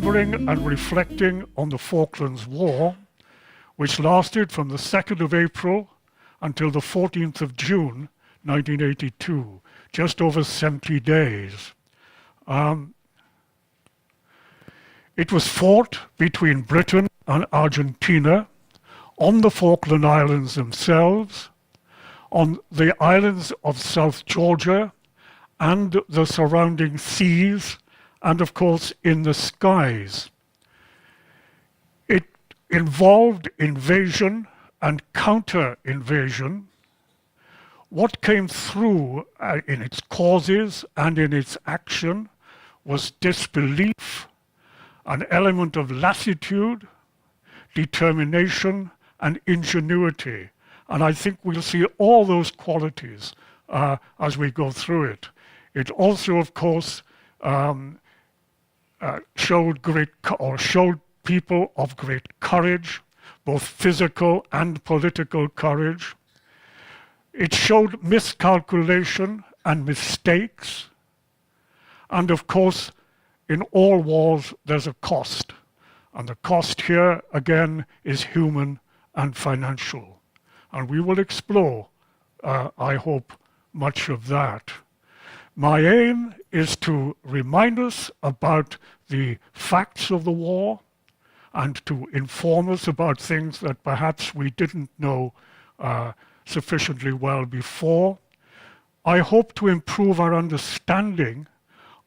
remembering and reflecting on the Falklands War, which lasted from the 2nd of April until the 14th of June 1982, just over 70 days. It was fought between Britain and Argentina on the Falkland Islands themselves, on the islands of South Georgia and the surrounding seas, and of course in the skies. It involved invasion and counter-invasion. What came through in its causes and in its action was disbelief, an element of lassitude, determination, and ingenuity. And I think we'll see all those qualities as we go through it. It also, of course, showed people of great courage, both physical and political courage. It showed miscalculation and mistakes. And of course, in all wars, there's a cost. And the cost here, again, is human and financial. And we will explore, I hope, much of that. My aim is to remind us about the facts of the war and to inform us about things that perhaps we didn't know sufficiently well before. I hope to improve our understanding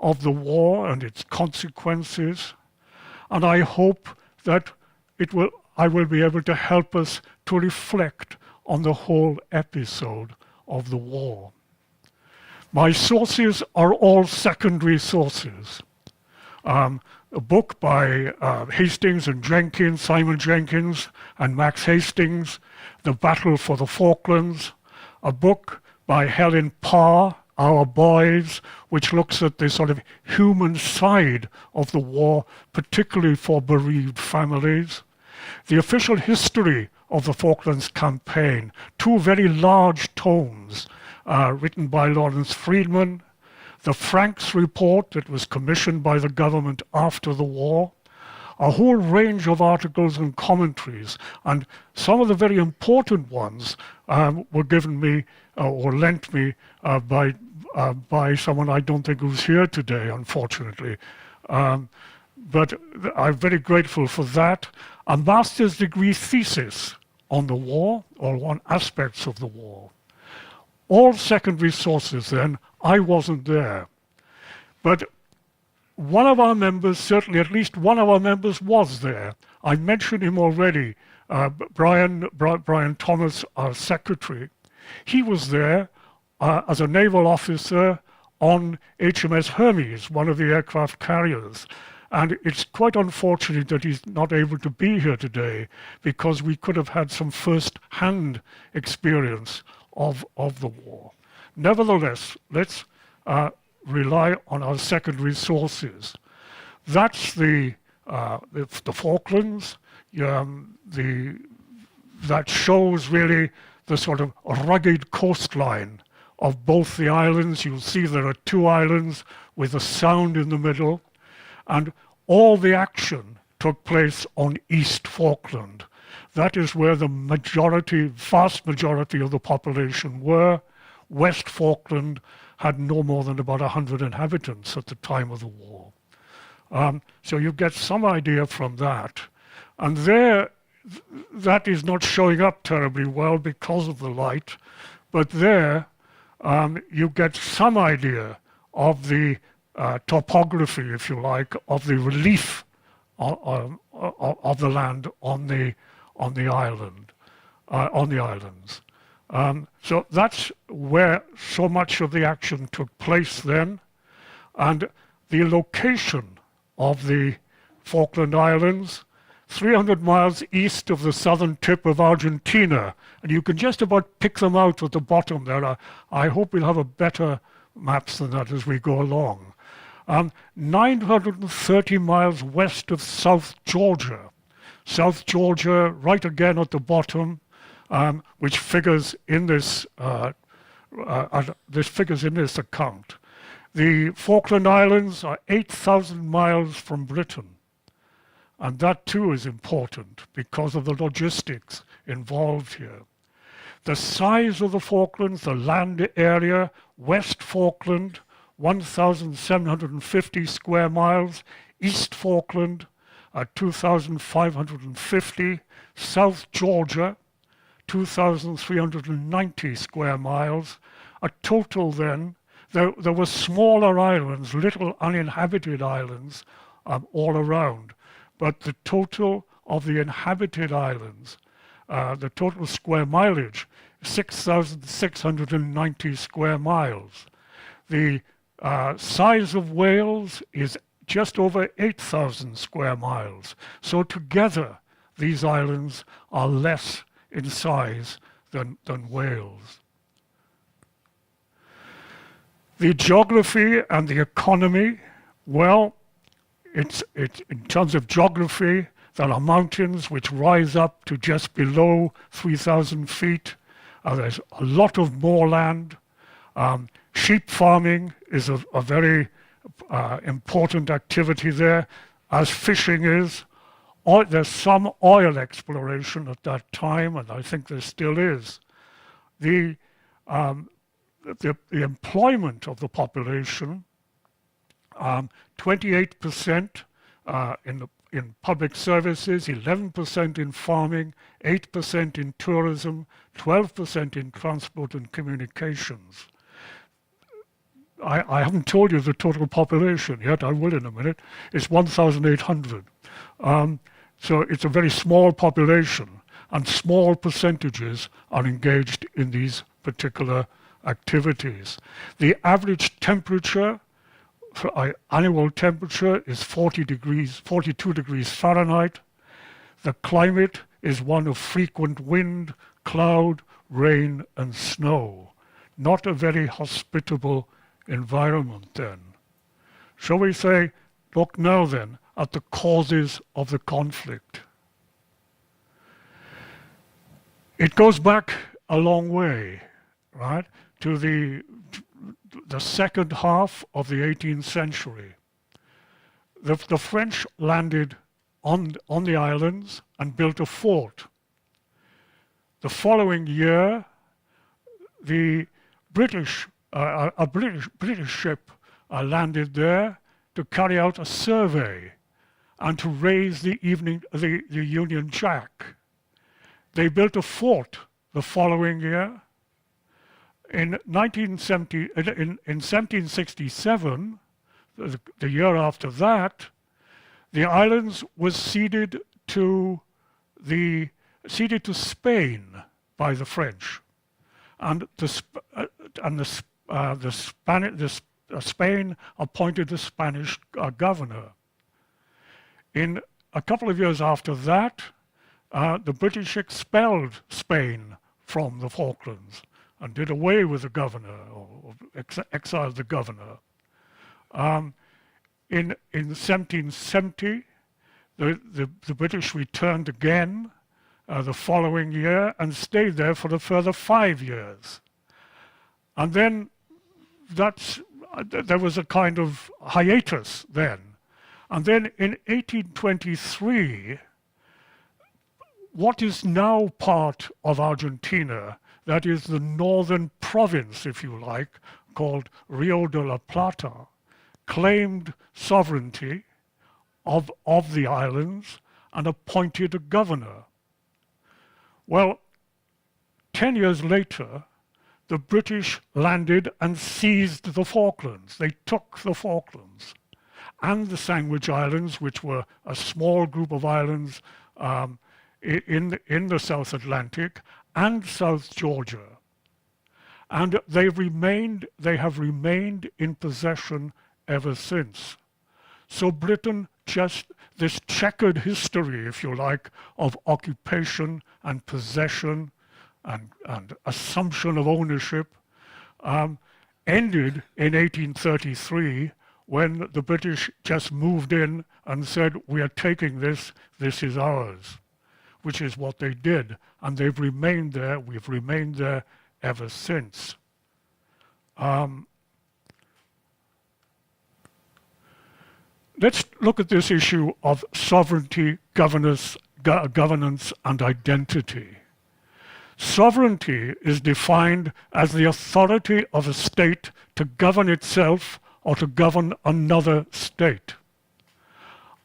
of the war and its consequences, and I hope that I will be able to help us to reflect on the whole episode of the war. My sources are all secondary sources. A book by Hastings and Jenkins, Simon Jenkins and Max Hastings, The Battle for the Falklands. A book by Helen Parr, Our Boys, which looks at the sort of human side of the war, particularly for bereaved families. The official history of the Falklands campaign, two very large tomes written by Lawrence Freedman. The Franks report that was commissioned by the government after the war. A whole range of articles and commentaries, and some of the very important ones were given me or lent me by someone I don't think who's here today, unfortunately. But I'm very grateful for that. A master's degree thesis on the war, or on aspects of the war. All secondary sources then. I wasn't there. But one of our members, certainly at least one of our members, was there. I mentioned him already, Brian Thomas, our secretary. He was there as a naval officer on HMS Hermes, one of the aircraft carriers. And it's quite unfortunate that he's not able to be here today, because we could have had some first-hand experience of the war. Nevertheless, let's rely on our secondary sources. That's the Falklands. That shows really the sort of rugged coastline of both the islands. You'll see there are two islands with a sound in the middle, and all the action took place on East Falkland. That is where the vast majority of the population were. West Falkland had no more than about 100 inhabitants at the time of the war. So you get some idea from that. And there, that is not showing up terribly well because of the light, but there you get some idea of the topography, if you like, of the relief of the land on the islands. So that's where so much of the action took place then. And the location of the Falkland Islands, 300 miles east of the southern tip of Argentina. And you can just about pick them out at the bottom there. I hope we'll have a better maps than that as we go along. 930 miles west of South Georgia. South Georgia, right again at the bottom, which figures in this account. The Falkland Islands are 8,000 miles from Britain. And that too is important because of the logistics involved here. The size of the Falklands, the land area, West Falkland, 1,750 square miles, East Falkland, 2,550, South Georgia, 2,390 square miles. A total then, there were smaller islands, little uninhabited islands all around, but the total of the inhabited islands, the total square mileage, 6,690 square miles. The size of Wales is just over 8,000 square miles. So together, these islands are less in size than Wales. The geography and the economy, well, it's in terms of geography, there are mountains which rise up to just below 3,000 feet. There's a lot of moorland. Sheep farming is a very important activity there, as fishing is. There's some oil exploration at that time, and I think there still is. The employment of the population, 28% in public services, 11% in farming, 8% in tourism, 12% in transport and communications. I haven't told you the total population yet, I will in a minute. It's 1,800. So it's a very small population, and small percentages are engaged in these particular activities. The average temperature, annual temperature, is 42 degrees Fahrenheit. The climate is one of frequent wind, cloud, rain, and snow. Not a very hospitable environment then. Shall we say, look now then at the causes of the conflict. It goes back a long way, right, to the second half of the 18th century. The French landed on the islands and built a fort. The following year, the British ship landed there to carry out a survey and to raise the Union Jack. They built a fort the following year. In 1767, the year after that, the islands was ceded to Spain by the French, and Spain appointed the Spanish governor. In a couple of years after that, the British expelled Spain from the Falklands and did away with the governor, or exiled the governor. In 1770, the British returned again the following year and stayed there for a further 5 years. And then there was a kind of hiatus then. And then in 1823, what is now part of Argentina, that is the northern province, if you like, called Rio de la Plata, claimed sovereignty of the islands and appointed a governor. Well, 10 years later, the British landed and seized the Falklands. They took the Falklands and the Sandwich Islands, which were a small group of islands in the South Atlantic, and South Georgia. And they have remained in possession ever since. So Britain, just this checkered history, if you like, of occupation and possession and assumption of ownership, ended in 1833 when the British just moved in and said, we are taking this is ours, which is what they did. And they've remained there, we've remained there ever since. Let's look at this issue of sovereignty, governance, and identity. Sovereignty is defined as the authority of a state to govern itself or to govern another state.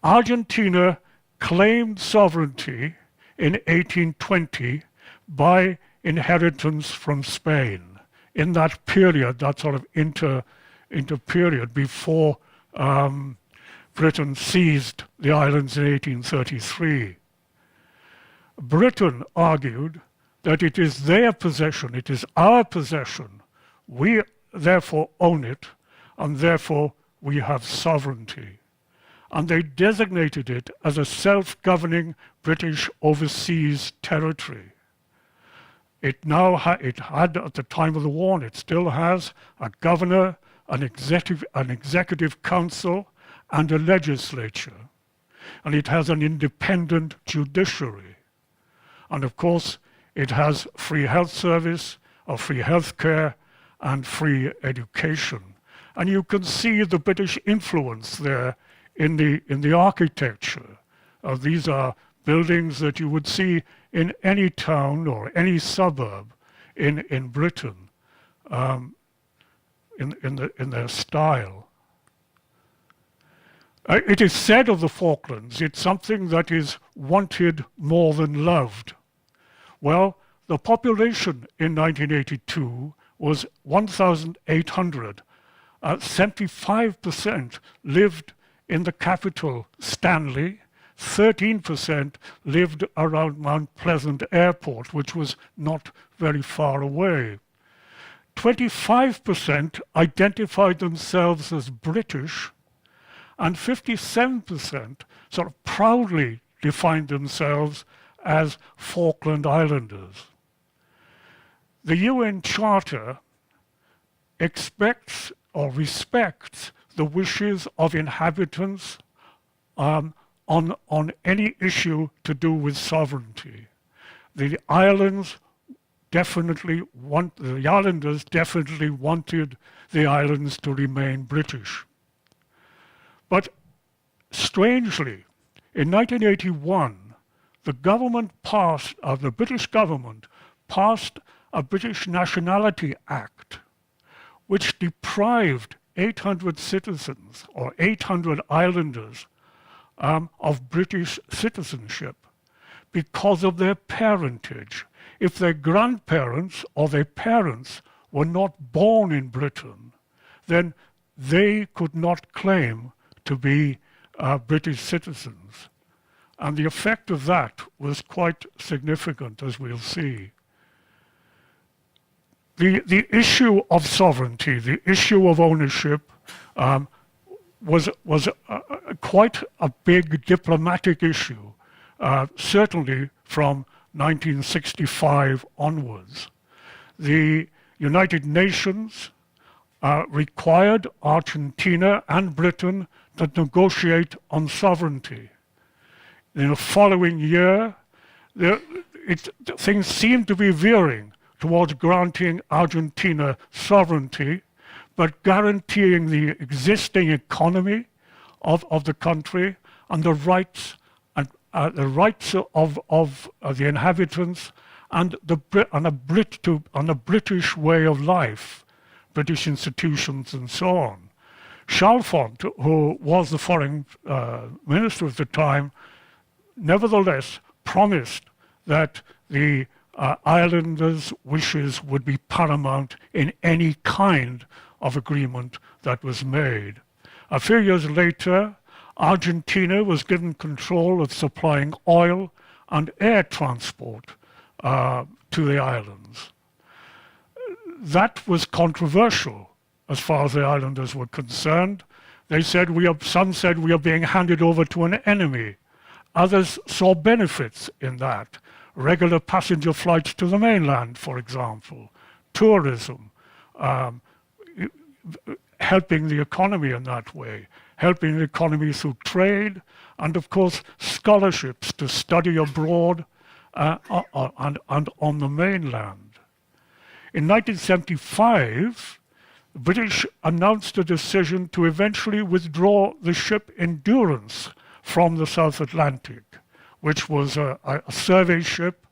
Argentina claimed sovereignty in 1820 by inheritance from Spain. In that period, that sort of inter period before Britain seized the islands in 1833. Britain argued that it is their possession, it is our possession, we therefore own it, and therefore we have sovereignty. And they designated it as a self-governing British overseas territory. It had at the time of the war, and it still has, a governor, an executive council, and a legislature. And it has an independent judiciary. And of course, it has free health service, or free health care, and free education. And you can see the British influence there in the architecture. These are buildings that you would see in any town or any suburb in Britain, in their style. It is said of the Falklands, it's something that is wanted more than loved. Well, the population in 1982 was 1,800. 75% lived in the capital, Stanley. 13% lived around Mount Pleasant Airport, which was not very far away. 25% identified themselves as British, and 57% sort of proudly defined themselves as Falkland Islanders. The UN Charter expects or respects the wishes of inhabitants on any issue to do with sovereignty. The islanders definitely wanted the islands to remain British. But strangely, in 1981, the British government passed a British Nationality Act, which deprived 800 citizens or 800 islanders of British citizenship because of their parentage. If their grandparents or their parents were not born in Britain, then they could not claim to be British citizens. And the effect of that was quite significant, as we'll see. The issue of sovereignty, the issue of ownership, was quite a big diplomatic issue, certainly from 1965 onwards. The United Nations required Argentina and Britain to negotiate on sovereignty. In the following year, things seemed to be veering towards granting Argentina sovereignty, but guaranteeing the existing economy of the country and the rights of the inhabitants and a British way of life, British institutions and so on. Chalfont, who was the foreign minister at the time, nevertheless promised that the islanders' wishes would be paramount in any kind of agreement that was made. A few years later, Argentina was given control of supplying oil and air transport to the islands. That was controversial as far as the islanders were concerned. Some said we are being handed over to an enemy. Others saw benefits in that. Regular passenger flights to the mainland, for example, tourism, helping the economy in that way, helping the economy through trade, and of course scholarships to study abroad and on the mainland. In 1975, the British announced a decision to eventually withdraw the ship Endurance from the South Atlantic, which was a survey ship,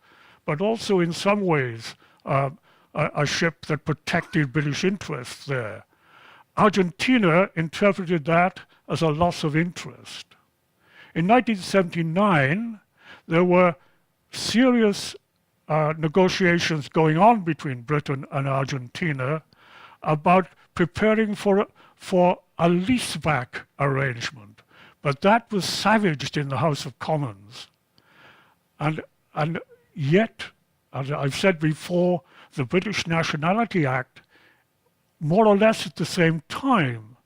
but also in some ways a ship that protected British interests there. Argentina interpreted that as a loss of interest. In 1979, there were serious negotiations going on between Britain and Argentina about preparing for a leaseback arrangement. But that was savaged in the House of Commons. And yet, as I've said before, the British Nationality Act, more or less at the same time,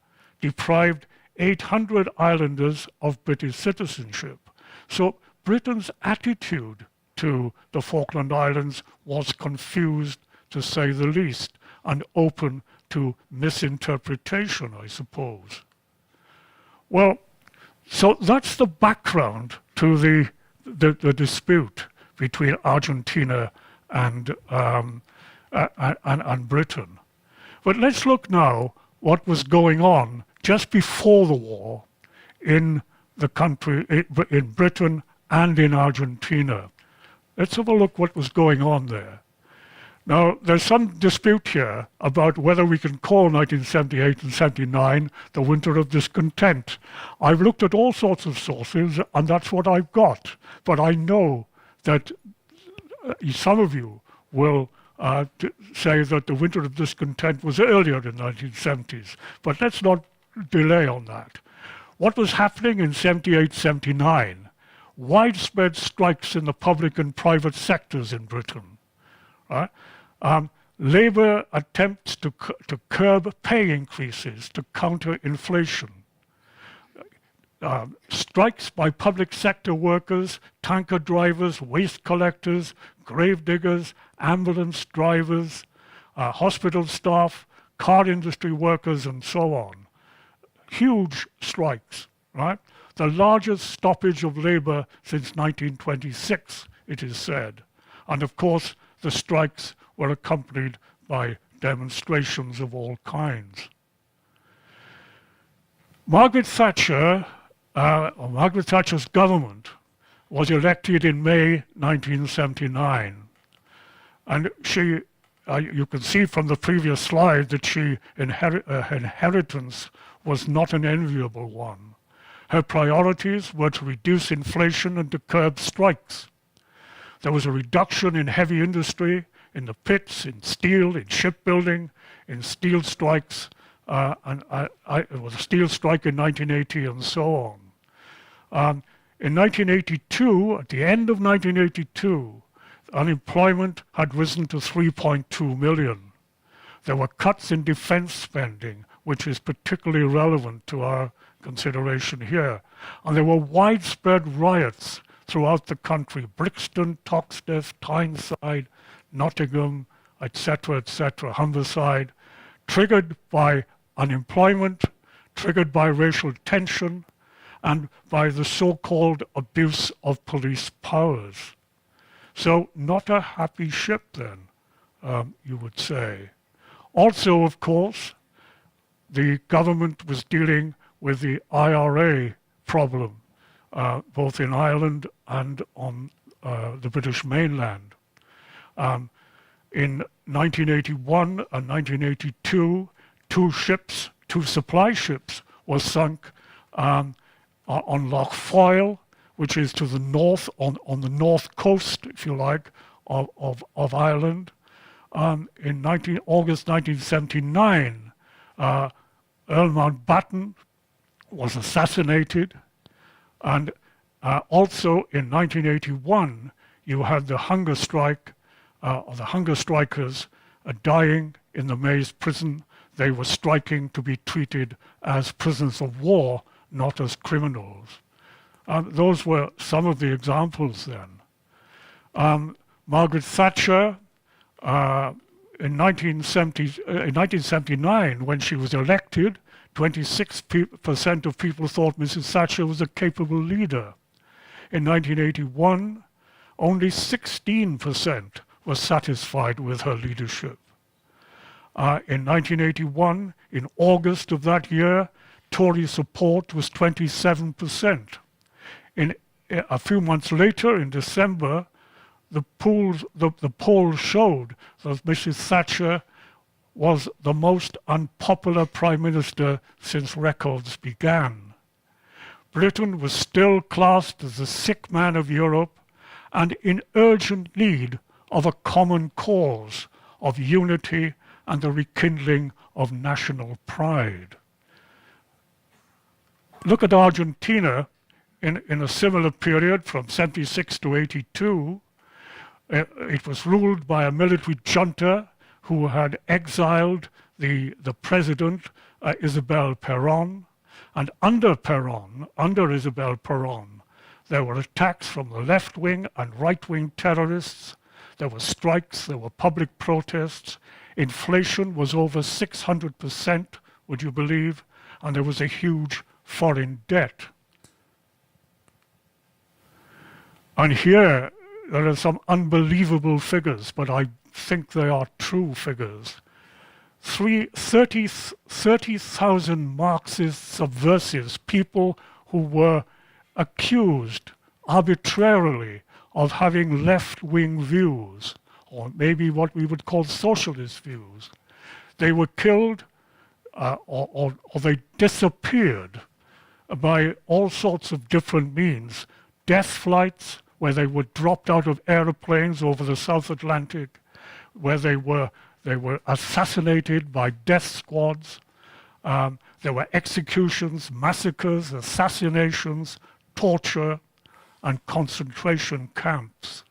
deprived 800 islanders of British citizenship. So Britain's attitude to the Falkland Islands was confused, to say the least, and open to misinterpretation, I suppose. Well, so that's the background to the dispute between Argentina and Britain. But let's look now what was going on just before the war in the country, in Britain and in Argentina. Let's have a look what was going on there. Now, there's some dispute here about whether we can call 1978 and 79 the winter of discontent. I've looked at all sorts of sources, and that's what I've got. But I know that some of you will say that the winter of discontent was earlier in the 1970s. But let's not delay on that. What was happening in 78, 79? Widespread strikes in the public and private sectors in Britain. Right? Labour attempts to curb pay increases to counter inflation. Strikes by public sector workers, tanker drivers, waste collectors, grave diggers, ambulance drivers, hospital staff, car industry workers, and so on. Huge strikes, right? The largest stoppage of labour since 1926, it is said. And of course, the strikes were accompanied by demonstrations of all kinds. Margaret Thatcher's government was elected in May 1979. And she, you can see from the previous slide that her inheritance was not an enviable one. Her priorities were to reduce inflation and to curb strikes. There was a reduction in heavy industry, in the pits, in steel, in shipbuilding, in steel strikes, it was a steel strike in 1980 and so on. In 1982, at the end of 1982, unemployment had risen to 3.2 million. There were cuts in defense spending, which is particularly relevant to our consideration here. And there were widespread riots throughout the country: Brixton, Toxteth, Tyneside, Nottingham, etc., Humberside, triggered by unemployment, triggered by racial tension, and by the so-called abuse of police powers. So not a happy ship then, you would say. Also, of course, the government was dealing with the IRA problem, both in Ireland and on the British mainland. In 1981 and 1982, two supply ships were sunk on Lough Foyle, which is to the north, on the north coast, if you like, of Ireland. In August 1979, Earl Mountbatten was assassinated, and also in 1981, you had the hunger strike, the hunger strikers dying in the Maze prison. They were striking to be treated as prisoners of war, not as criminals. Those were some of the examples then. Margaret Thatcher, in 1979, when she was elected, 26% of people thought Mrs. Thatcher was a capable leader. In 1981, only 16% were satisfied with her leadership. In 1981, in August of that year, Tory support was 27%. A few months later, in December, the polls showed that Mrs. Thatcher was the most unpopular Prime Minister since records began. Britain was still classed as the sick man of Europe and in urgent need of a common cause of unity and the rekindling of national pride. Look at Argentina in a similar period from 76 to 82. It was ruled by a military junta who had exiled the president, Isabel Perón. And under Isabel Perón, there were attacks from the left-wing and right-wing terrorists. There were strikes, there were public protests. Inflation was over 600%, would you believe? And there was a huge foreign debt. And here, there are some unbelievable figures, but I think they are true figures. 30,000 Marxist subversives, people who were accused arbitrarily of having left-wing views, or maybe what we would call socialist views. They were killed or they disappeared by all sorts of different means. Death flights, where they were dropped out of aeroplanes over the South Atlantic, where they were assassinated by death squads. There were executions, massacres, assassinations, torture, and concentration camps.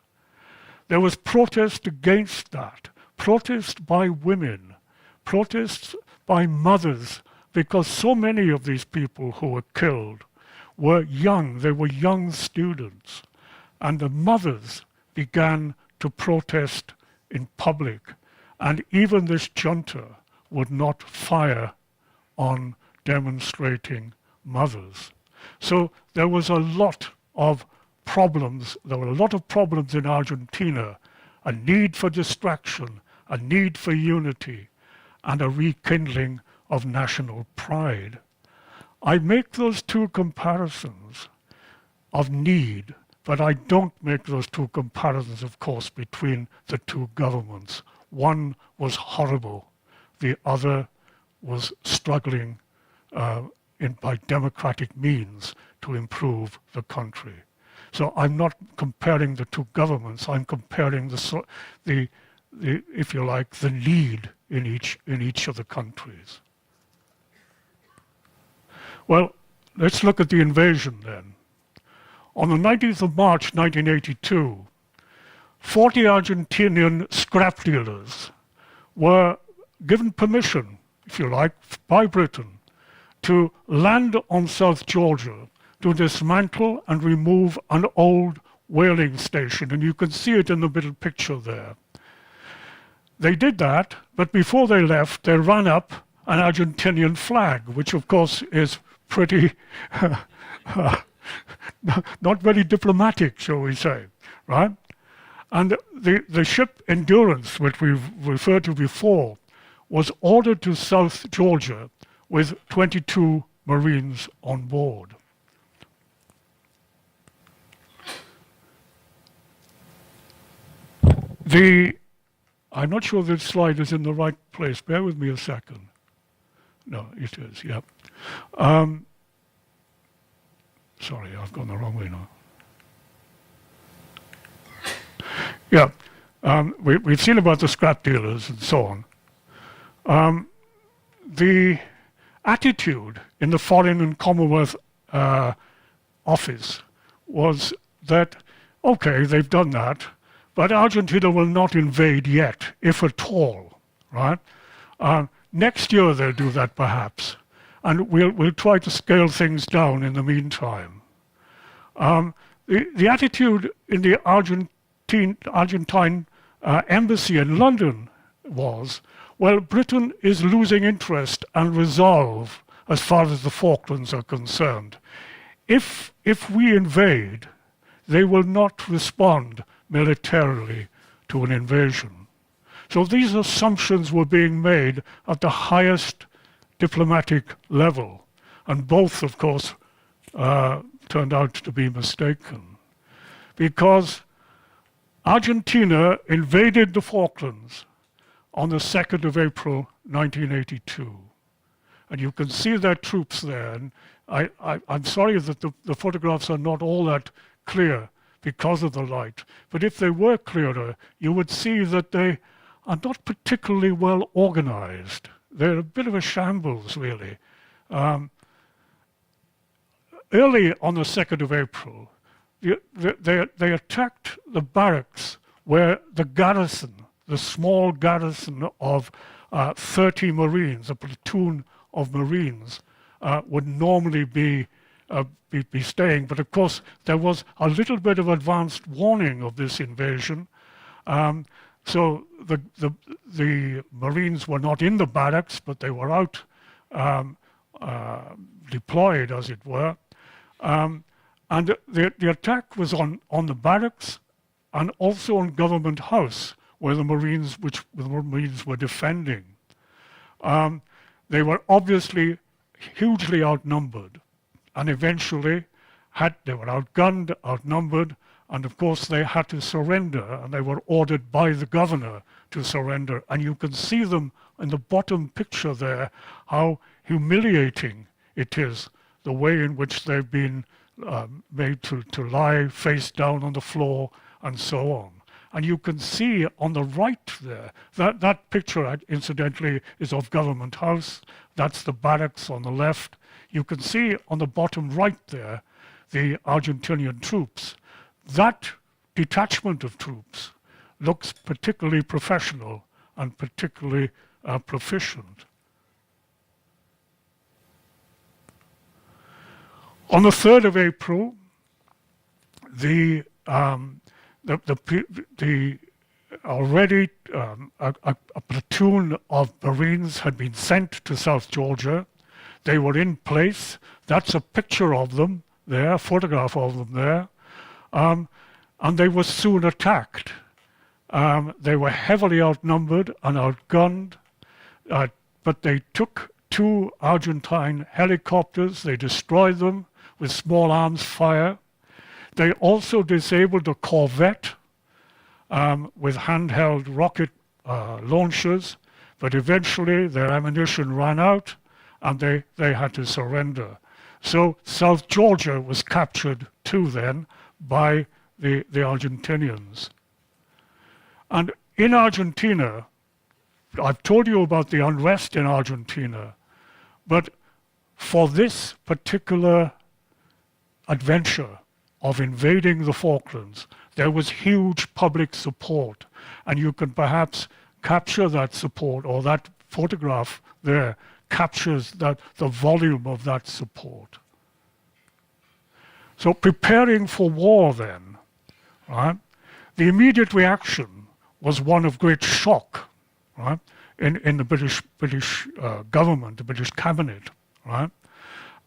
There was protest against that, protest by women, protests by mothers, because so many of these people who were killed were young, they were young students, and the mothers began to protest in public, and even this junta would not fire on demonstrating mothers. So there was a lot of problems, there were a lot of problems in Argentina, a need for distraction, a need for unity, and a rekindling of national pride. I make those two comparisons of need, but I don't make those two comparisons, of course, between the two governments. One was horrible, the other was struggling by democratic means to improve the country. So I'm not comparing the two governments, I'm comparing the if you like, the need in each of the countries. Well, let's look at the invasion then. On the 19th of March 1982, 40 Argentinian scrap dealers were given permission, if you like, by Britain to land on South Georgia to dismantle and remove an old whaling station, and you can see it in the middle picture there. They did that, but before they left, they ran up an Argentinian flag, which of course is pretty not very diplomatic, shall we say, right? And the ship Endurance, which we've referred to before, was ordered to South Georgia with 22 Marines on board. I'm not sure this slide is in the right place. Bear with me a second. No, it is, yeah. Sorry, I've gone the wrong way now. Yeah, we've seen about the scrap dealers and so on. The attitude in the Foreign and Commonwealth Office was that, okay, they've done that, but Argentina will not invade yet, if at all, right? Next year they'll do that perhaps, and we'll try to scale things down in the meantime. The attitude in the Argentine embassy in London was, well, Britain is losing interest and resolve as far as the Falklands are concerned. If we invade, they will not respond militarily to an invasion. So these assumptions were being made at the highest diplomatic level, and both, of course, turned out to be mistaken, because Argentina invaded the Falklands on the 2nd of April 1982. And you can see their troops there. And I'm sorry that the photographs are not all that clear because of the light. But if they were clearer, you would see that they are not particularly well organized. They're a bit of a shambles, really. Early on the 2nd of April, they attacked the barracks where the garrison, the small garrison of 30 Marines, a platoon of Marines, would normally be staying. But of course, there was a little bit of advanced warning of this invasion. So the Marines were not in the barracks, but they were out deployed, as it were. And the attack was on the barracks and also on Government House, where the Marines were defending. They were obviously hugely outnumbered, and eventually they were outgunned, outnumbered, and of course they had to surrender, and they were ordered by the governor to surrender. And you can see them in the bottom picture there, how humiliating it is, the way in which they've been made to lie face down on the floor and so on. And you can see on the right there, that picture, incidentally, is of Government House. That's the barracks on the left. You can see on the bottom right there, the Argentinian troops. That detachment of troops looks particularly professional and particularly proficient. On the 3rd of April, already a platoon of Marines had been sent to South Georgia. They were in place. That's a picture of them there, a photograph of them there. And they were soon attacked. They were heavily outnumbered and outgunned, but they took 2 Argentine helicopters. They destroyed them with small arms fire. They also disabled a corvette with handheld rocket launchers, but eventually their ammunition ran out and they had to surrender. So South Georgia was captured too then by the Argentinians. And in Argentina, I've told you about the unrest in Argentina, but for this particular adventure of invading the Falklands, there was huge public support. And you can perhaps capture that support, or that photograph there captures the volume of that support. So preparing for war then, right? The immediate reaction was one of great shock, right? In the British government, the British cabinet, right?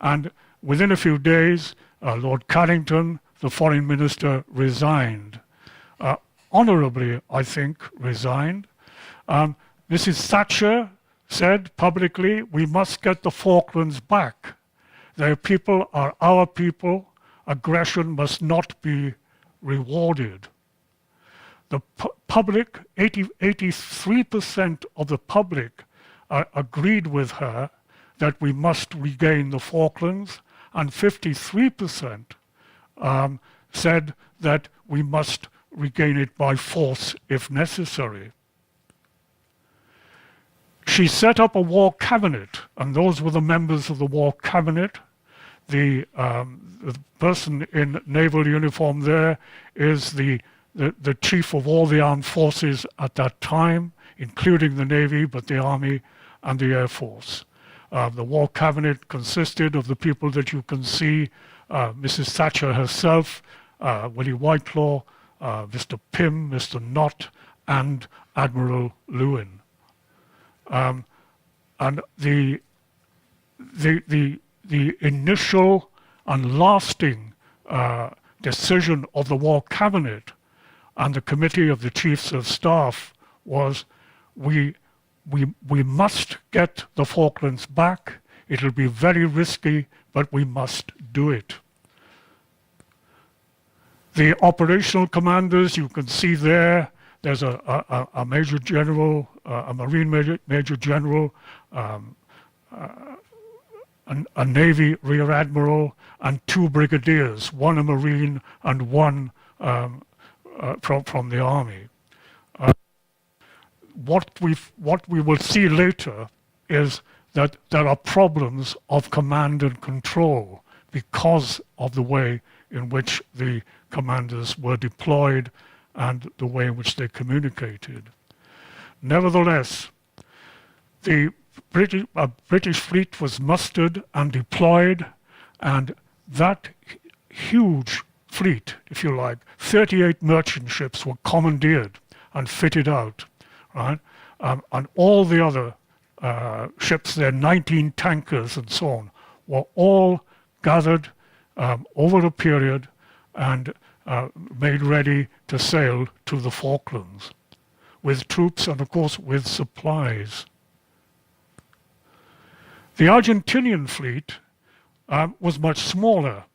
And within a few days, Lord Carrington, the foreign minister, resigned. Honorably, I think, resigned. Mrs. Thatcher said publicly, we must get the Falklands back. Their people are our people. Aggression must not be rewarded. The public, 83% of the public agreed with her that we must regain the Falklands, and 53% said that we must regain it by force if necessary. She set up a war cabinet, and those were the members of the war cabinet. The person in naval uniform there is the chief of all the armed forces at that time, including the Navy, but the Army and the Air Force. The war cabinet consisted of the people that you can see, Mrs. Thatcher herself, Willie Whitelaw, Mr. Pym, Mr. Nott, and Admiral Lewin. And the initial and lasting decision of the war cabinet and the committee of the chiefs of staff was, we must get the Falklands back. It'll be very risky, but we must do it. The operational commanders, you can see there, there's a major general, a marine major general, a Navy rear admiral, and 2 brigadiers, one a Marine and one from the Army. What we will see later is that there are problems of command and control because of the way in which the commanders were deployed and the way in which they communicated. Nevertheless, the British fleet was mustered and deployed, and that huge fleet, if you like, 38 merchant ships were commandeered and fitted out, right? And all the other ships there, 19 tankers and so on, were all gathered over a period and made ready to sail to the Falklands with troops and, of course, with supplies. The Argentinian fleet was much smaller,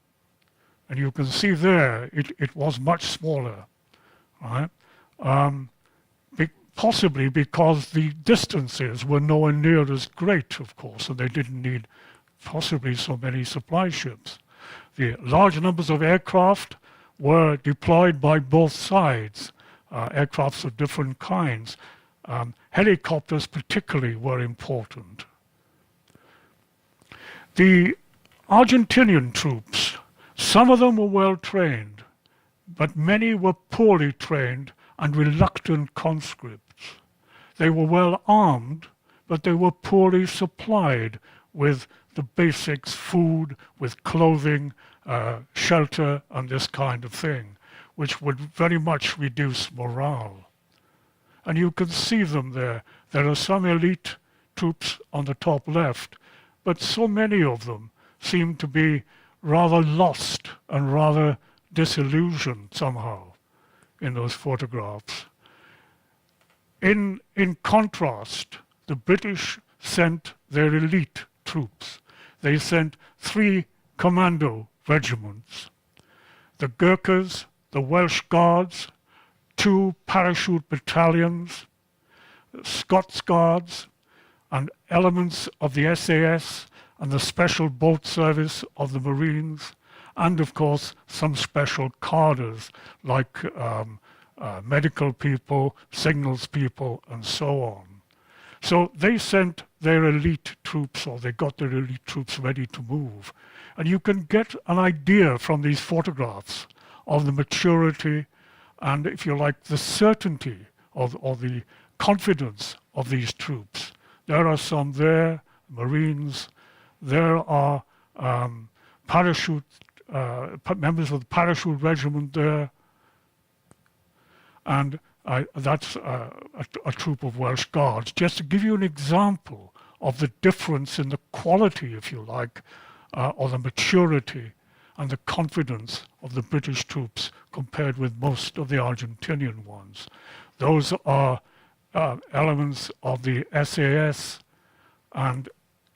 and you can see there it was much smaller, right? Possibly because the distances were nowhere near as great, of course, and they didn't need possibly so many supply ships. The large numbers of aircraft were deployed by both sides, aircrafts of different kinds. Helicopters particularly were important. The Argentinian troops, some of them were well trained, but many were poorly trained and reluctant conscripts. They were well armed, but they were poorly supplied with the basics, food, with clothing, shelter, and this kind of thing, which would very much reduce morale. And you can see them there. There are some elite troops on the top left, but so many of them seem to be rather lost and rather disillusioned somehow in those photographs. In contrast, the British sent their elite troops. They sent 3 commando regiments, the Gurkhas, the Welsh Guards, 2 parachute battalions, Scots Guards, and elements of the SAS and the Special Boat Service of the Marines, and of course some special cadres like medical people, signals people, and so on. So they sent their elite troops, or they got their elite troops ready to move. And you can get an idea from these photographs of the maturity and, if you like, the certainty of the confidence of these troops. There are some there, Marines. There are members of the parachute regiment there. And that's a troop of Welsh Guards. Just to give you an example of the difference in the quality, if you like, or the maturity and the confidence of the British troops compared with most of the Argentinian ones. Those are elements of the SAS, and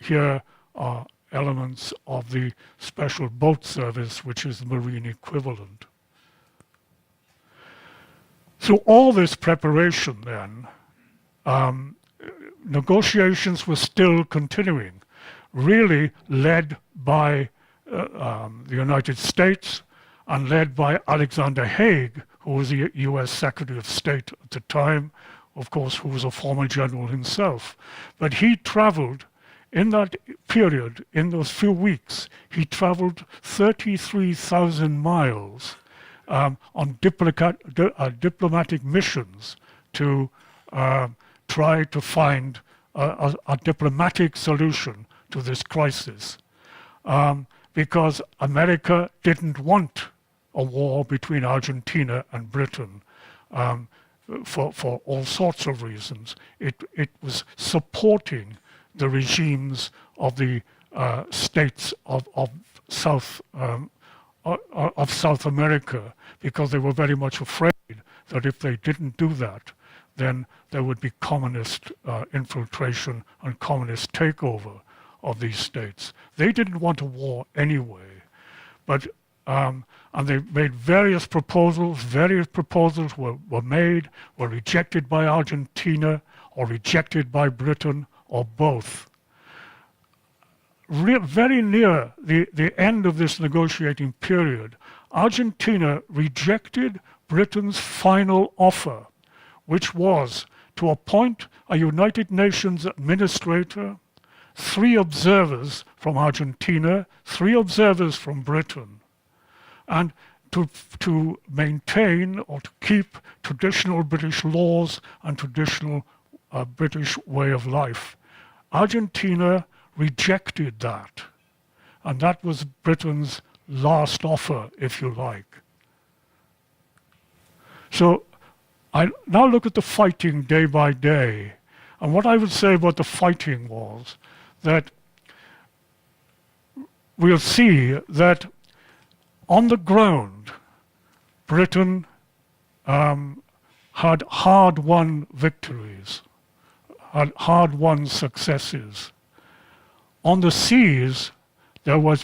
here are elements of the Special Boat Service, which is the Marine equivalent. So all this preparation then, negotiations were still continuing, really led by the United States and led by Alexander Haig, who was the US Secretary of State at the time, of course, who was a former general himself. But he traveled in that period, in those few weeks, he traveled 33,000 miles on diplomatic missions to try to find a diplomatic solution to this crisis. Because America didn't want a war between Argentina and Britain for all sorts of reasons. It was supporting the regimes of the states of South America, because they were very much afraid that if they didn't do that, then there would be communist infiltration and communist takeover of these states. They didn't want a war anyway, but and they made various proposals. Various proposals were made, were rejected by Argentina or rejected by Britain or both. Very near the end of this negotiating period, Argentina rejected Britain's final offer, which was to appoint a United Nations administrator, 3 observers from Argentina, 3 observers from Britain, and to maintain or to keep traditional British laws and traditional British way of life. Argentina rejected that, and that was Britain's last offer, if you like. So I now look at the fighting day by day, and what I would say about the fighting was that we'll see that on the ground, Britain had hard-won victories, had hard-won successes. On the seas, there were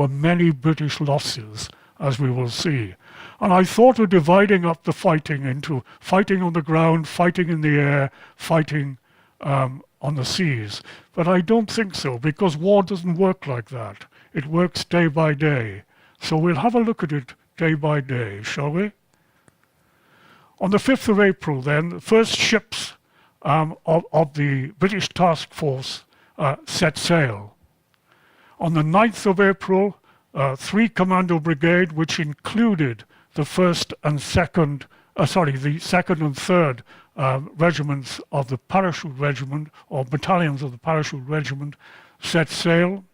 many British losses, as we will see. And I thought of dividing up the fighting into fighting on the ground, fighting in the air, fighting on the seas. But I don't think so, because war doesn't work like that. It works day by day. So we'll have a look at it day by day, shall we? On the 5th of April then, the first ships of the British task force set sail. On the 9th of April, 3 Commando Brigade, which included the 1st and 2nd, the 2nd and 3rd regiments of the Parachute Regiment, or battalions of the Parachute Regiment, set sail.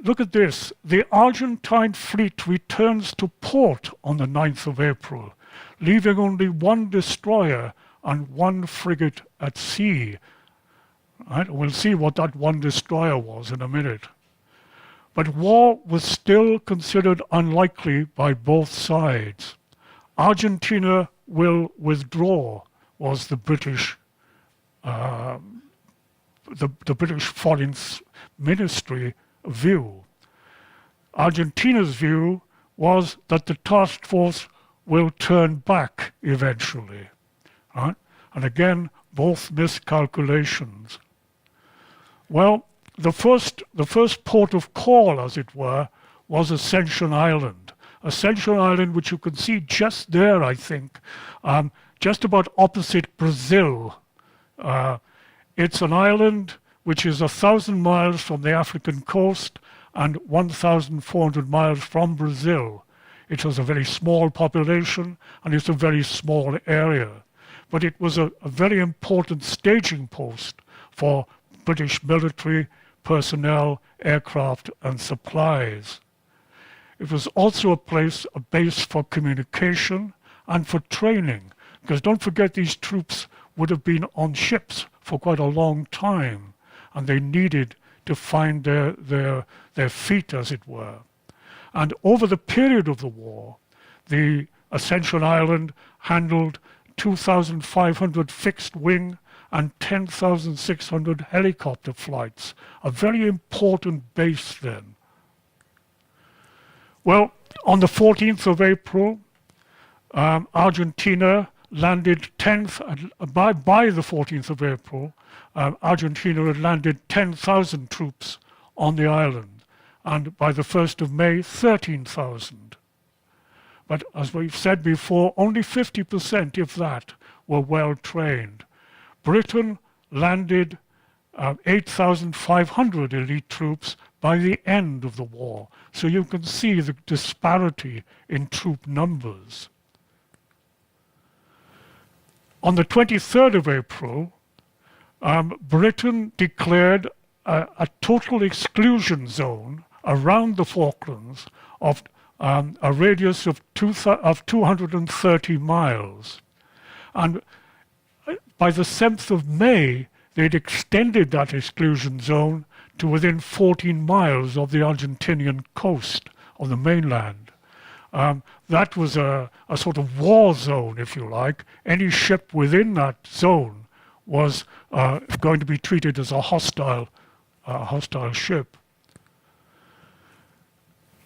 Look at this. The Argentine Fleet returns to port on the 9th of April, leaving only 1 destroyer and 1 frigate at sea. Right? We'll see what that 1 destroyer was in a minute. But war was still considered unlikely by both sides. Argentina will withdraw, was the British Foreign Ministry view. Argentina's view was that the task force will turn back eventually. Right? And again, both miscalculations. Well, the first port of call, as it were, was Ascension Island. Ascension Island, which you can see just there, I think, just about opposite Brazil. It's an island which is 1,000 miles from the African coast and 1,400 miles from Brazil. It has a very small population and it's a very small area. But it was a very important staging post for British military personnel, aircraft and supplies. It was also a base for communication and for training, because don't forget these troops would have been on ships for quite a long time, and they needed to find their feet, as it were. And over the period of the war, the Ascension Island handled 2,500 fixed wing and 10,600 helicopter flights, a very important base then. Well, on the 14th of April, Argentina landed by the 14th of April, Argentina had landed 10,000 troops on the island, and by the 1st of May, 13,000. But as we've said before, only 50%, if that, were well trained. Britain landed 8,500 elite troops by the end of the war. So you can see the disparity in troop numbers. On the 23rd of April, Britain declared a total exclusion zone around the Falklands of a radius of 230 miles. And by the 7th of May, they'd extended that exclusion zone to within 14 miles of the Argentinian coast, of the mainland. That was a sort of war zone, if you like. Any ship within that zone was going to be treated as a hostile ship.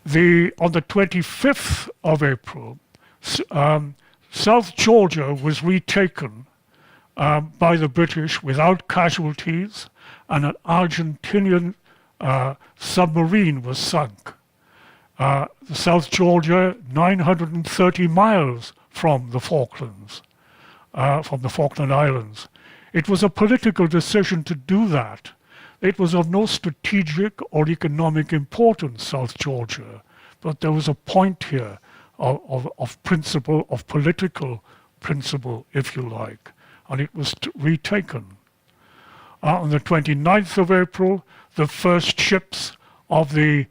On the 25th of April, South Georgia was retaken by the British without casualties, and an Argentinian submarine was sunk. The South Georgia, 930 miles from the Falklands, from the Falkland Islands. It was a political decision to do that. It was of no strategic or economic importance, South Georgia, but there was a point here of principle, of political principle, if you like, and it was retaken. On the 29th of April, the first ships of the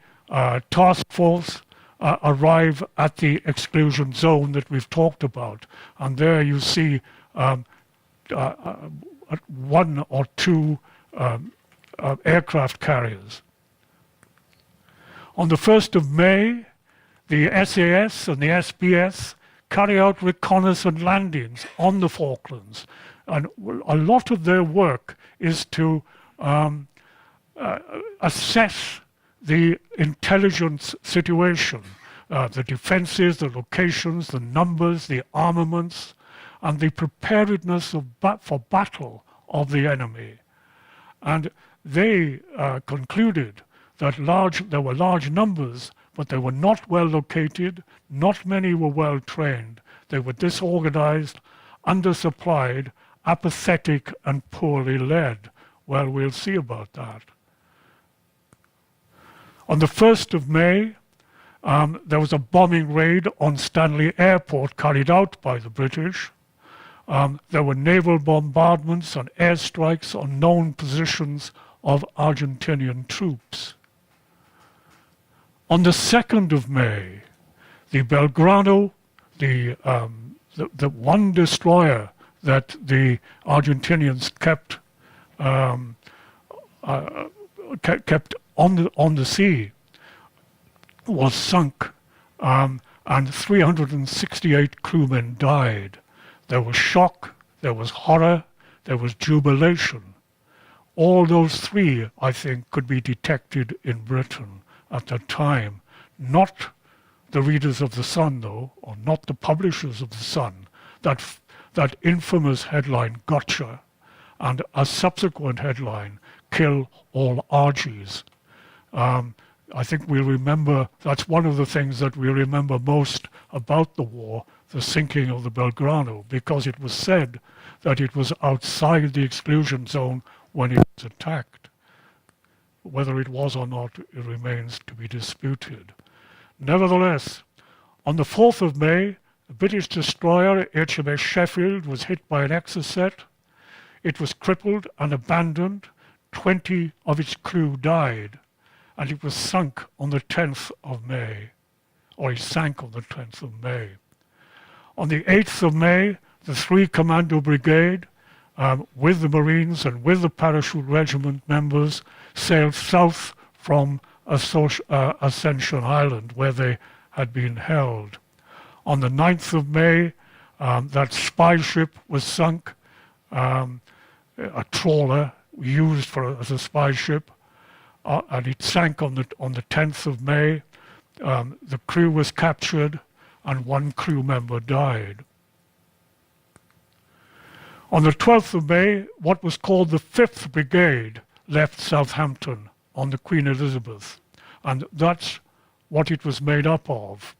task force arrive at the exclusion zone that we've talked about, and there you see one or two aircraft carriers. On the 1st of May, the SAS and the SBS carry out reconnaissance landings on the Falklands, and a lot of their work is to assess the intelligence situation, the defenses, the locations, the numbers, the armaments, and the preparedness for battle of the enemy. And they concluded that there were large numbers, but they were not well located, not many were well trained. They were disorganized, undersupplied, apathetic, and poorly led. Well, we'll see about that. On the 1st of May, there was a bombing raid on Stanley Airport carried out by the British. There were naval bombardments and airstrikes on known positions of Argentinian troops. On the 2nd of May, the Belgrano, the one destroyer that the Argentinians kept on the sea, was sunk, and 368 crewmen died. There was shock, there was horror, there was jubilation. All those three, I think, could be detected in Britain at that time. Not the readers of The Sun, though, or not the publishers of The Sun. That infamous headline, "Gotcha," and a subsequent headline, "Kill all Argies." I think we'll remember, that's one of the things that we remember most about the war, the sinking of the Belgrano, because it was said that it was outside the exclusion zone when it was attacked. Whether it was or not, it remains to be disputed. Nevertheless, on the 4th of May, the British destroyer HMS Sheffield was hit by an exocet. It was crippled and abandoned. 20 of its crew died, and it was sunk on the 10th of May, or it sank on the 10th of May. On the 8th of May, the 3 Commando Brigade, with the Marines and with the Parachute Regiment members, sailed south from Ascension Island, where they had been held. On the 9th of May, that spy ship was sunk, a trawler used as a spy ship, and it sank on the 10th of May. The crew was captured, and 1 crew member died. On the 12th of May, what was called the 5th Brigade left Southampton on the Queen Elizabeth, and that's what it was made up of.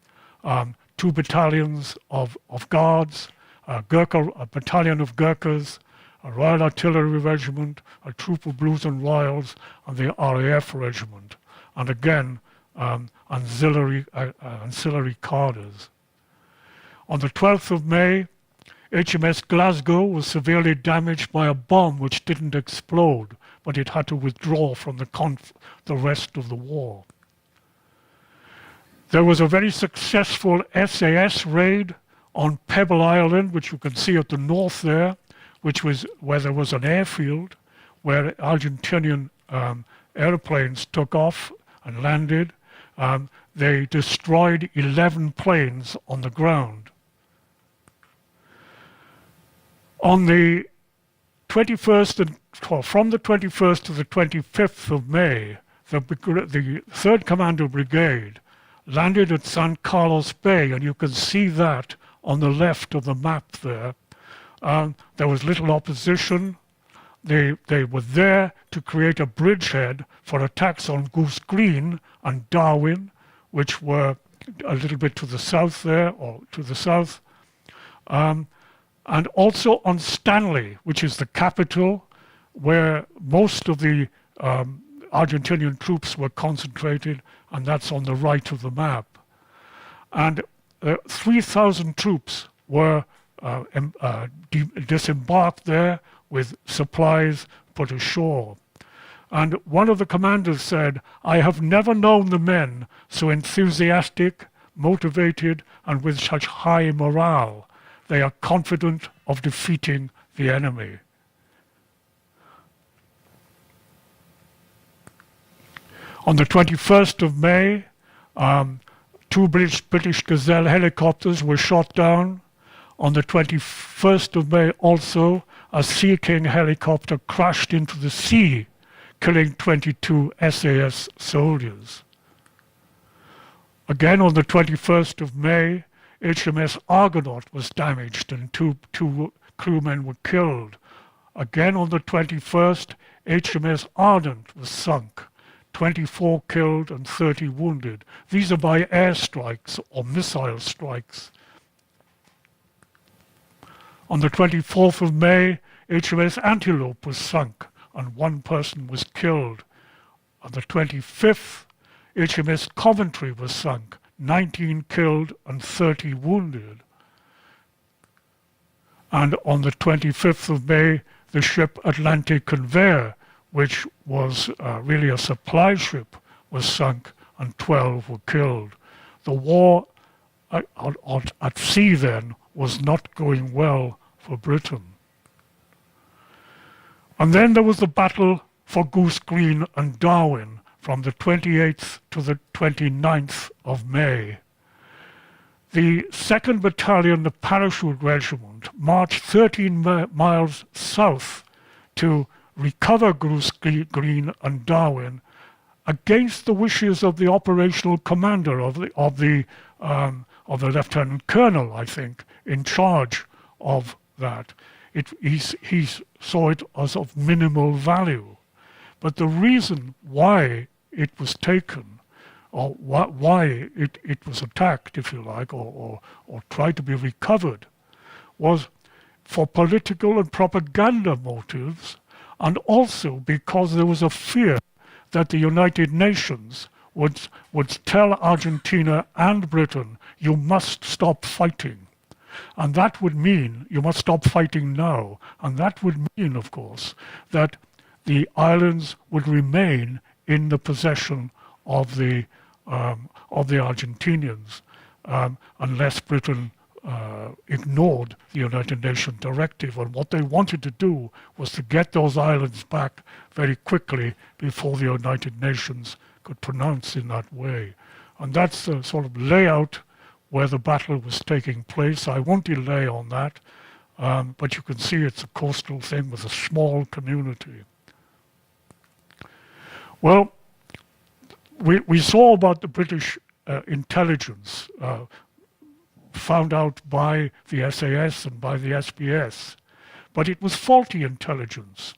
2 battalions of guards, a battalion of Gurkhas, a Royal Artillery Regiment, a troop of Blues and Royals, and the RAF Regiment, and again ancillary cadres. On the 12th of May, HMS Glasgow was severely damaged by a bomb which didn't explode, but it had to withdraw from the rest of the war. There was a very successful SAS raid on Pebble Island, which you can see at the north there, which was where there was an airfield where Argentinian airplanes took off and landed. They destroyed 11 planes on the ground. On the 21st, from the 21st to the 25th of May, the 3rd Commando Brigade landed at San Carlos Bay, and you can see that on the left of the map there. There was little opposition. They were there to create a bridgehead for attacks on Goose Green and Darwin, which were a little bit to the south there, or to the south. And also on Stanley, which is the capital, where most of the Argentinian troops were concentrated, and that's on the right of the map. And 3,000 troops were disembarked there with supplies put ashore. And one of the commanders said, "I have never known the men so enthusiastic, motivated, and with such high morale. They are confident of defeating the enemy." On the 21st of May, 2 British Gazelle helicopters were shot down. On the 21st of May also, a Sea King helicopter crashed into the sea, killing 22 SAS soldiers. Again on the 21st of May, HMS Argonaut was damaged and two crewmen were killed. Again on the 21st, HMS Ardent was sunk. 24 killed and 30 wounded. These are by airstrikes or missile strikes. On the 24th of May, HMS Antelope was sunk and 1 person was killed. On the 25th, HMS Coventry was sunk, 19 killed and 30 wounded. And on the 25th of May, the ship Atlantic Conveyor, which was really a supply ship, was sunk and 12 were killed. The war at sea then was not going well for Britain. And then there was the battle for Goose Green and Darwin from the 28th to the 29th of May. The 2nd Battalion, the Parachute Regiment, marched 13 miles south to recover Goose Green and Darwin against the wishes of the operational commander of the lieutenant colonel, I think, in charge of that. He saw it as of minimal value. But the reason why it was taken, or why it was attacked, if you like, or tried to be recovered, was for political and propaganda motives, and also because there was a fear that the United Nations would tell Argentina and Britain, you must stop fighting. And that would mean, you must stop fighting now. And that would mean, of course, that the islands would remain in the possession of the Argentinians, unless Britain ignored the United Nations directive. And what they wanted to do was to get those islands back very quickly before the United Nations could pronounce in that way. And that's the sort of layout where the battle was taking place. I won't delay on that, but you can see it's a coastal thing with a small community. Well, we saw about the British intelligence found out by the SAS and by the SBS, but it was faulty intelligence.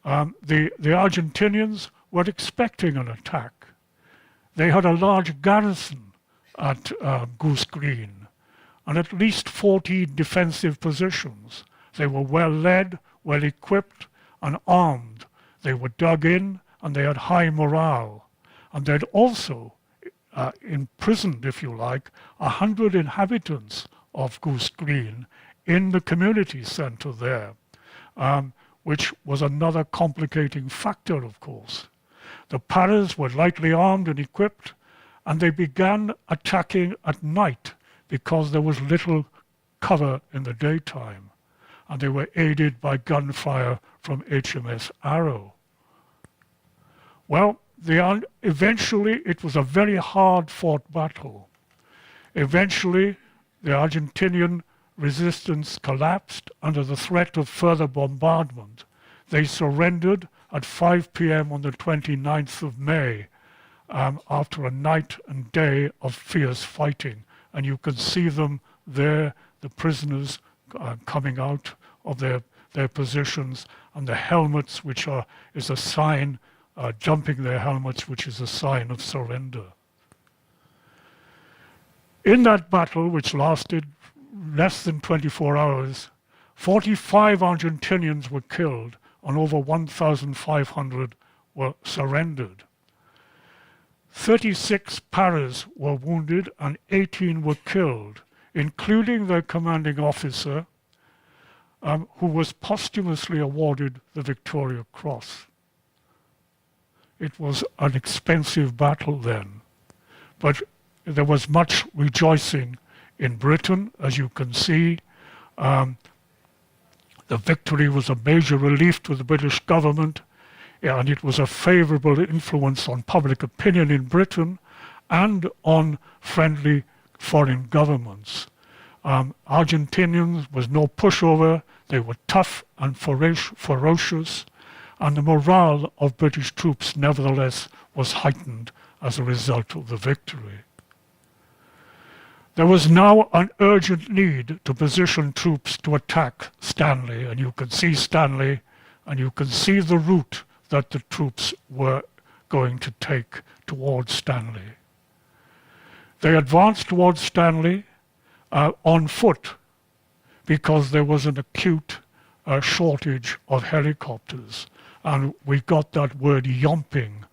The Argentinians were expecting an attack. They had a large garrison at Goose Green and at least 40 defensive positions. They were well led, well equipped and armed. They were dug in and they had high morale. And they'd also imprisoned, if you like, 100 inhabitants of Goose Green in the community centre there, which was another complicating factor, of course. The Paras were lightly armed and equipped, and they began attacking at night because there was little cover in the daytime, and they were aided by gunfire from HMS Arrow. Well, Eventually, it was a very hard-fought battle. Eventually, the Argentinian resistance collapsed under the threat of further bombardment. They surrendered at 5 p.m. on the 29th of May after a night and day of fierce fighting. And you can see them there, the prisoners coming out of their positions, and the helmets, which is a sign, jumping their helmets, which is a sign of surrender. In that battle, which lasted less than 24 hours, 45 Argentinians were killed and over 1,500 were surrendered. 36 paras were wounded and 18 were killed, including their commanding officer, who was posthumously awarded the Victoria Cross. It was an expensive battle then, but there was much rejoicing in Britain, as you can see. The victory was a major relief to the British government, and it was a favourable influence on public opinion in Britain and on friendly foreign governments. Argentinians was no pushover. They were tough and ferocious, and the morale of British troops nevertheless was heightened as a result of the victory. There was now an urgent need to position troops to attack Stanley, and you can see Stanley, and you can see the route that the troops were going to take towards Stanley. They advanced towards Stanley on foot because there was an acute shortage of helicopters. And we got that word yomping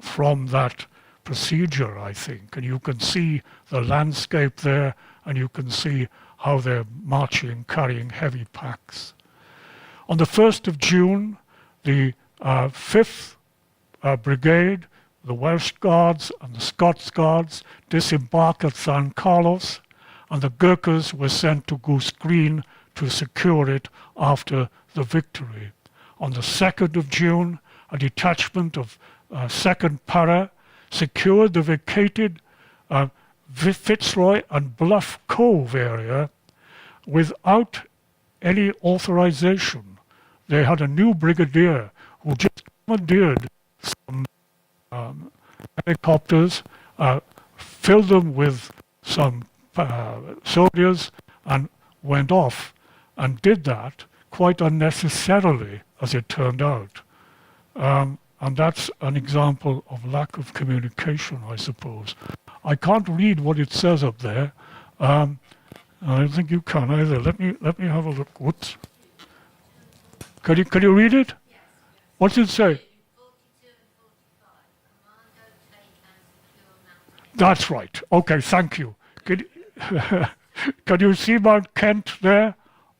from that procedure, I think. And you can see the landscape there, and you can see how they're marching, carrying heavy packs. On the 1st of June, the 5th Brigade, the Welsh Guards and the Scots Guards disembarked at San Carlos, and the Gurkhas were sent to Goose Green to secure it after the victory. On the 2nd of June, a detachment of 2nd Para secured the vacated Fitzroy and Bluff Cove area without any authorization. They had a new brigadier who just commandeered some helicopters, filled them with some soldiers, and went off, and did that quite unnecessarily, as it turned out. And that's an example of lack of communication, I suppose. I can't read what it says up there. I don't think you can either. Let me have a look. Whoops. Can you read it? Yes. What's it say? 42 and 45. Commando take and secure Mount Kent. That's right. Okay, thank you. Can you see Mount Kent there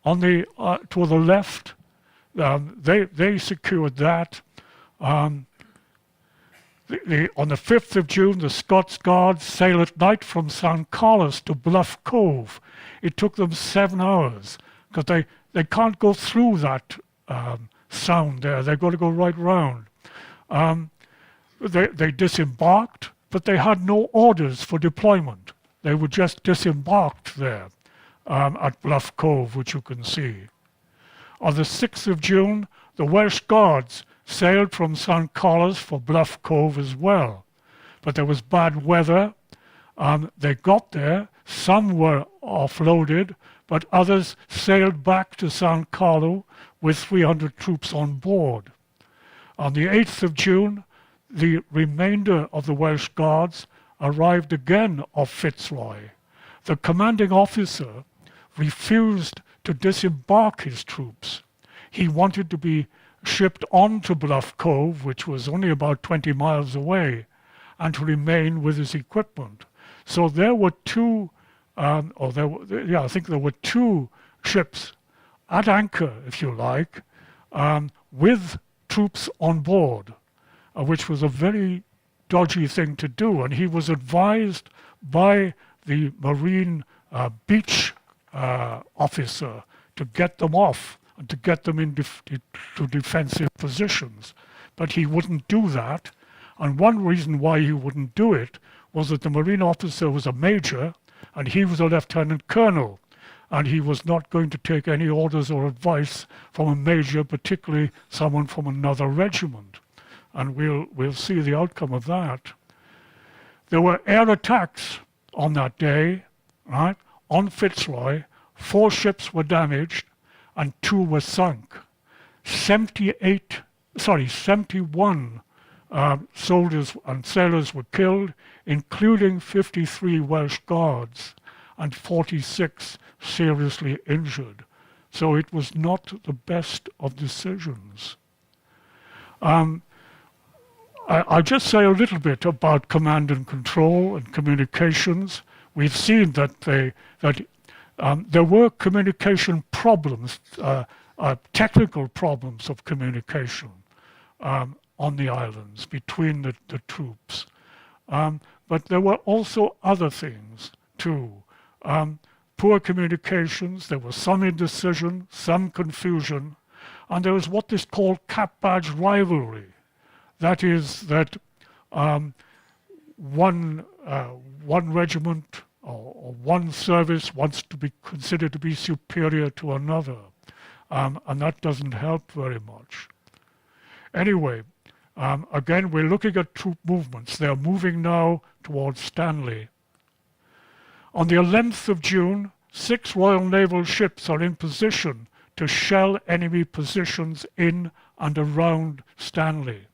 on the to the left? They secured that. On the 5th of June, the Scots Guards sailed at night from San Carlos to Bluff Cove. It took them 7 hours because they can't go through that sound there. They've got to go right round. They disembarked, but they had no orders for deployment. They were just disembarked there at Bluff Cove, which you can see. On the 6th of June, the Welsh Guards sailed from San Carlos for Bluff Cove as well. But there was bad weather. They got there. Some were offloaded, but others sailed back to San Carlo with 300 troops on board. On the 8th of June, the remainder of the Welsh Guards arrived again off Fitzroy. The commanding officer refused to disembark his troops. He wanted to be shipped on to Bluff Cove, which was only about 20 miles away, and to remain with his equipment. So there were I think there were two ships at anchor, if you like, with troops on board, which was a very dodgy thing to do. And he was advised by the Marine beach officer to get them off and to get them into defensive positions. But he wouldn't do that, And one reason why he wouldn't do it was that the Marine officer was a major and he was a lieutenant colonel. And he was not going to take any orders or advice from a major, particularly someone from another regiment. And we'll see the outcome of that. There were air attacks on that day, right, on Fitzroy. 4 ships were damaged and 2 were sunk. 71 soldiers and sailors were killed, including 53 Welsh guards and 46 seriously injured. So it was not the best of decisions. I'll just say a little bit about command and control and communications. We've seen that there were communication problems, technical problems of communication on the islands between the troops. But there were also other things too. Poor communications, there was some indecision, some confusion, and there was what is called cap badge rivalry. That is that one regiment or one service wants to be considered to be superior to another, and that doesn't help very much. Anyway, again, we're looking at troop movements. They're moving now towards Stanley. On the 11th of June, 6 Royal Naval ships are in position to shell enemy positions in and around Stanley.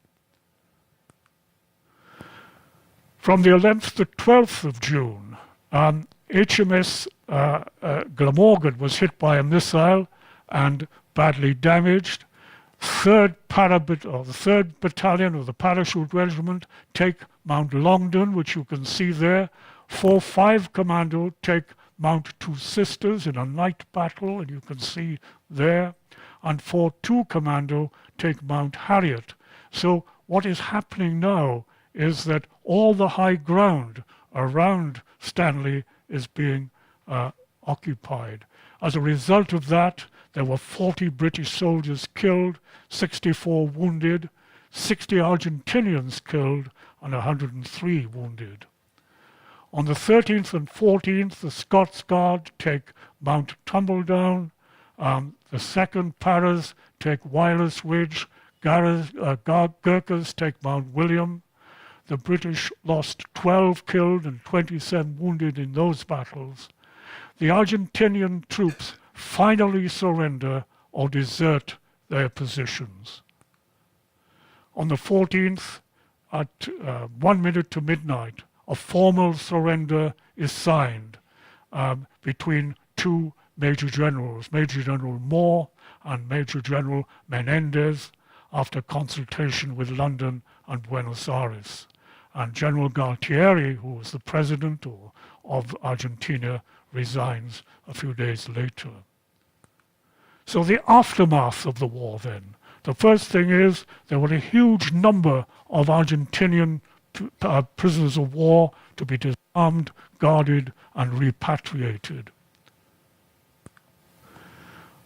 From the 11th to 12th of June, HMS Glamorgan was hit by a missile and badly damaged. The 3rd Battalion of the Parachute Regiment take Mount Longdon, which you can see there. 4-5 Commando take Mount Two Sisters in a night battle, and you can see there. And 4-2 Commando take Mount Harriet. So what is happening now is that all the high ground around Stanley is being occupied. As a result of that, there were 40 British soldiers killed, 64 wounded, 60 Argentinians killed, and 103 wounded. On the 13th and 14th, the Scots Guard take Mount Tumbledown, the 2nd Paras take Wireless Ridge, Gurkhas take Mount William. The British lost 12 killed and 27 wounded in those battles. The Argentinian troops finally surrender or desert their positions. On the 14th, at 1 minute to midnight, a formal surrender is signed between 2 Major Generals, Major General Moore and Major General Menendez, after consultation with London and Buenos Aires. And General Galtieri, who was the president of Argentina, resigns a few days later. So the aftermath of the war then. The first thing is there were a huge number of Argentinian prisoners of war to be disarmed, guarded, and repatriated.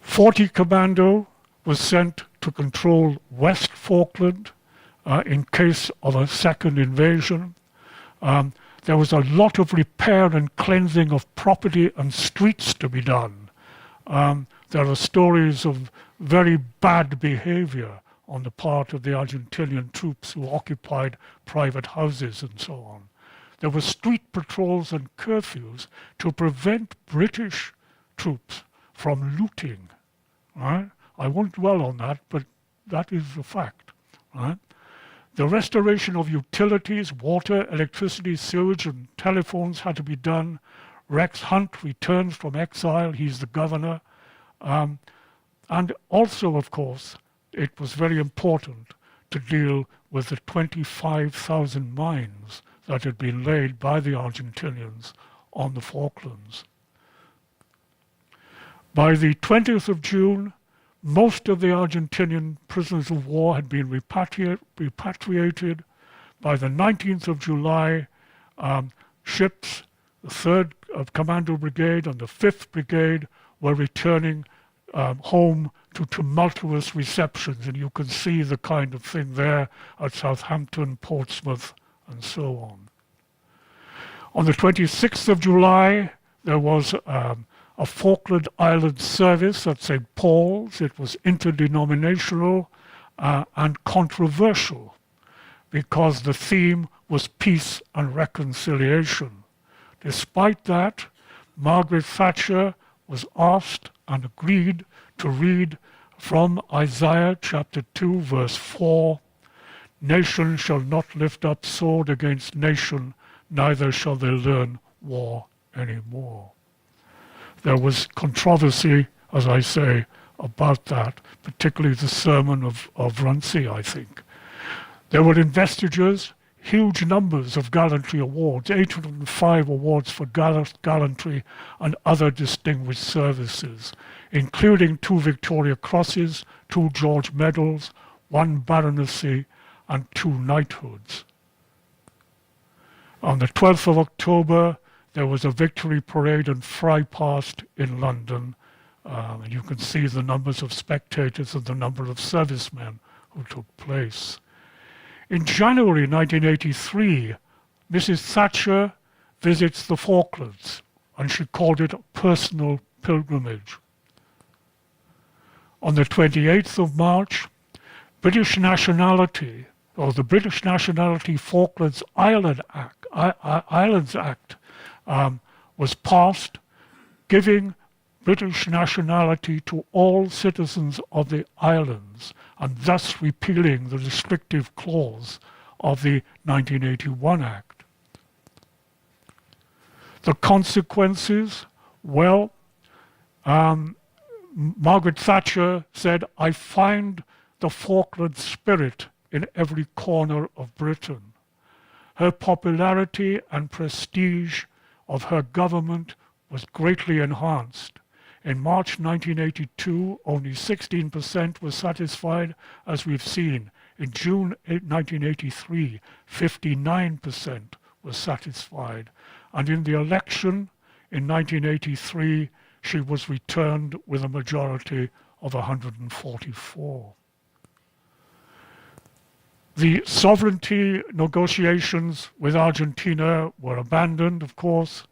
40 Commando was sent to control West Falkland in case of a second invasion. There was a lot of repair and cleansing of property and streets to be done. There are stories of very bad behavior on the part of the Argentinian troops who occupied private houses and so on. There were street patrols and curfews to prevent British troops from looting. Right? I won't dwell on that, but that is a fact. Right? The restoration of utilities, water, electricity, sewage, and telephones had to be done. Rex Hunt returns from exile. He's the governor. And also, of course, it was very important to deal with the 25,000 mines that had been laid by the Argentinians on the Falklands. By the 20th of June, most of the Argentinian prisoners of war had been repatriated. By the 19th of July, ships, the 3rd Commando Brigade and the 5th Brigade were returning home to tumultuous receptions, and you can see the kind of thing there at Southampton, Portsmouth, and so on. On the 26th of July, there was a Falkland Island service at St. Paul's. It was interdenominational and controversial because the theme was peace and reconciliation. Despite that, Margaret Thatcher was asked and agreed to read from Isaiah chapter 2, verse 4, "Nation shall not lift up sword against nation, neither shall they learn war anymore." There was controversy, as I say, about that, particularly the sermon of Runcie, I think. There were investitures, huge numbers of gallantry awards, 805 awards for gallantry and other distinguished services, including 2 Victoria Crosses, 2 George Medals, 1 baronetcy, and 2 knighthoods. On the 12th of October, there was a victory parade and fry-past in London. And you can see the numbers of spectators and the number of servicemen who took place. In January 1983, Mrs. Thatcher visits the Falklands, and she called it a personal pilgrimage. On the 28th of March, British nationality, or the British Nationality Falklands Islands Act was passed, giving British nationality to all citizens of the islands, and thus repealing the restrictive clause of the 1981 Act. The consequences, well, Margaret Thatcher said, "I find the Falkland spirit in every corner of Britain." Her popularity and prestige of her government was greatly enhanced. In March 1982, only 16% were satisfied, as we've seen. In June 1983, 59% were satisfied. And in the election in 1983, she was returned with a majority of 144. The sovereignty negotiations with Argentina were abandoned, of course.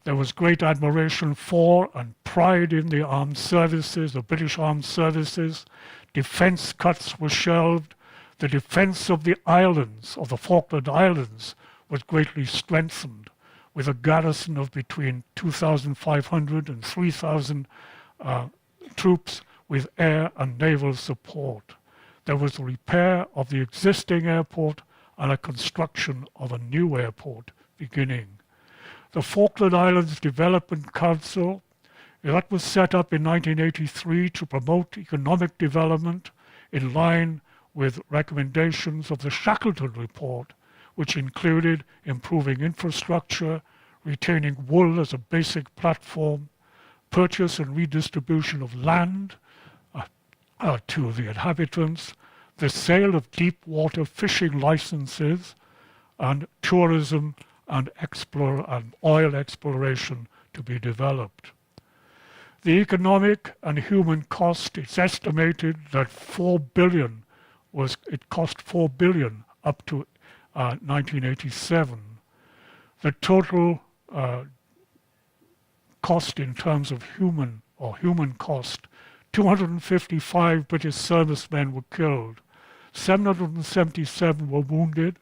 There was great admiration for and pride in the armed services, the British armed services. Defence cuts were shelved. The defence of the islands, of the Falkland Islands, was greatly strengthened, with a garrison of between 2,500 and 3,000 troops with air and naval support. There was a repair of the existing airport and a construction of a new airport beginning. The Falkland Islands Development Council, that was set up in 1983 to promote economic development in line with recommendations of the Shackleton Report, which included improving infrastructure, retaining wool as a basic platform, purchase and redistribution of land to the inhabitants, the sale of deep water fishing licenses, and tourism and oil exploration to be developed. The economic and human cost, it's estimated that it cost $4 billion up to 1987. The total cost in terms of human cost, 255 British servicemen were killed, 777 were wounded,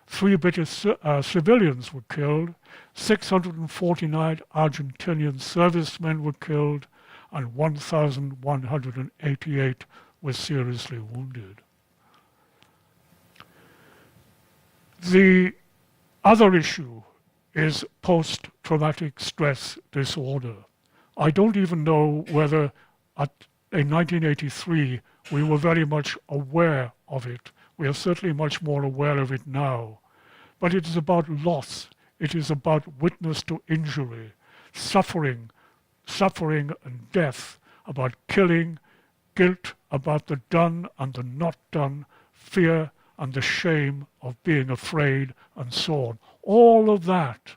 3 British civilians were killed, 649 Argentinian servicemen were killed, and 1,188 were seriously wounded. The other issue is post-traumatic stress disorder. I don't even know whether in 1983 we were very much aware of it. We are certainly much more aware of it now. But it is about loss. It is about witness to injury, suffering and death, about killing, guilt about the done and the not done, fear and the shame of being afraid, and so on. All of that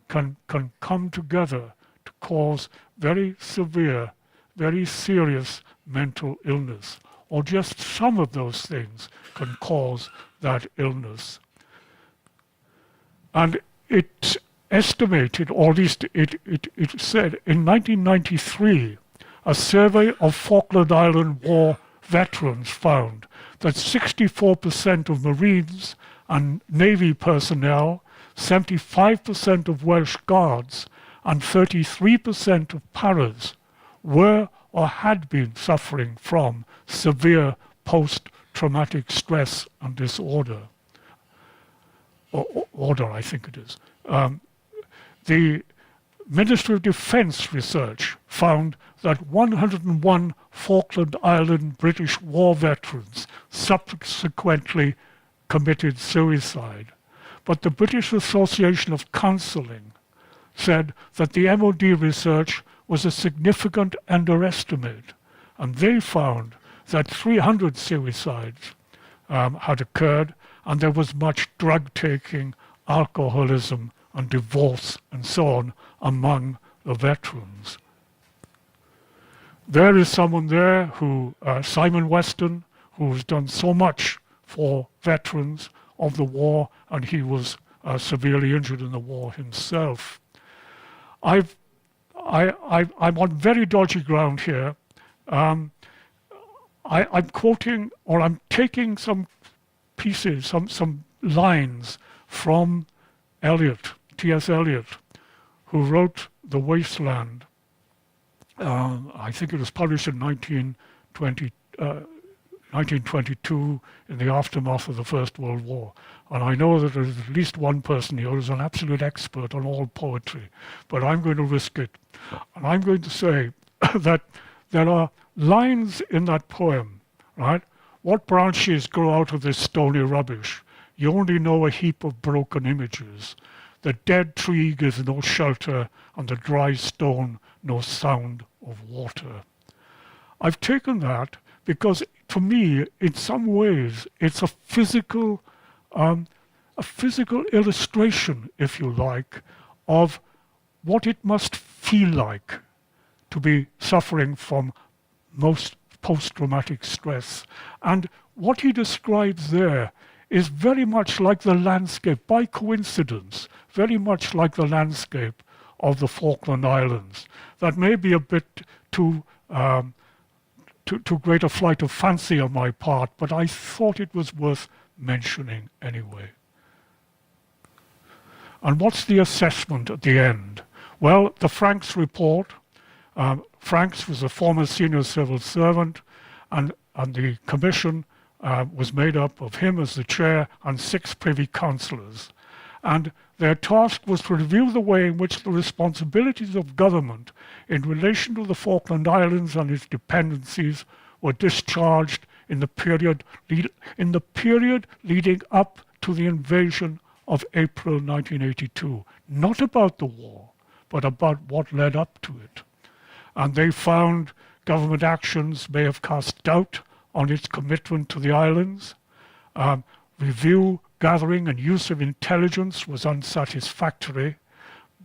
can come together to cause very severe very serious mental illness, or just some of those things can cause that illness. And it estimated, or at least it said, in 1993, a survey of Falkland Island War veterans found that 64% of Marines and Navy personnel, 75% of Welsh Guards, and 33% of paras were or had been suffering from severe post-traumatic stress and disorder. Order, I think it is. The Ministry of Defence research found that 101 Falkland Island British war veterans subsequently committed suicide. But the British Association of Counselling said that the MOD research was a significant underestimate, and they found that 300 suicides had occurred, and there was much drug taking, alcoholism, and divorce, and so on, among the veterans. There is someone there who, Simon Weston, who has done so much for veterans of the war, and he was severely injured in the war himself. I'm on very dodgy ground here. I'm quoting, or I'm taking some pieces, some lines from Eliot, T.S. Eliot, who wrote The Wasteland. I think it was published in 1922 in the aftermath of the First World War. And I know that there's at least one person here who's an absolute expert on all poetry, but I'm going to risk it. And I'm going to say that there are lines in that poem, right? What branches grow out of this stony rubbish? You only know a heap of broken images. The dead tree gives no shelter, and the dry stone no sound of water. I've taken that because, to me, in some ways, it's a physical illustration, if you like, of what it must feel like to be suffering from most post-traumatic stress. And what he describes there is very much like the landscape, by coincidence, very much like the landscape of the Falkland Islands. That may be a bit too great a flight of fancy on my part, but I thought it was worth mentioning anyway. And what's the assessment at the end? Well, the Franks report. Franks was a former senior civil servant, and the commission was made up of him as the chair and 6 privy councillors. And their task was to review the way in which the responsibilities of government in relation to the Falkland Islands and its dependencies were discharged in the period leading up to the invasion of April 1982. Not about the war, but about what led up to it. And they found government actions may have cast doubt on its commitment to the islands. Review, gathering and use of intelligence was unsatisfactory,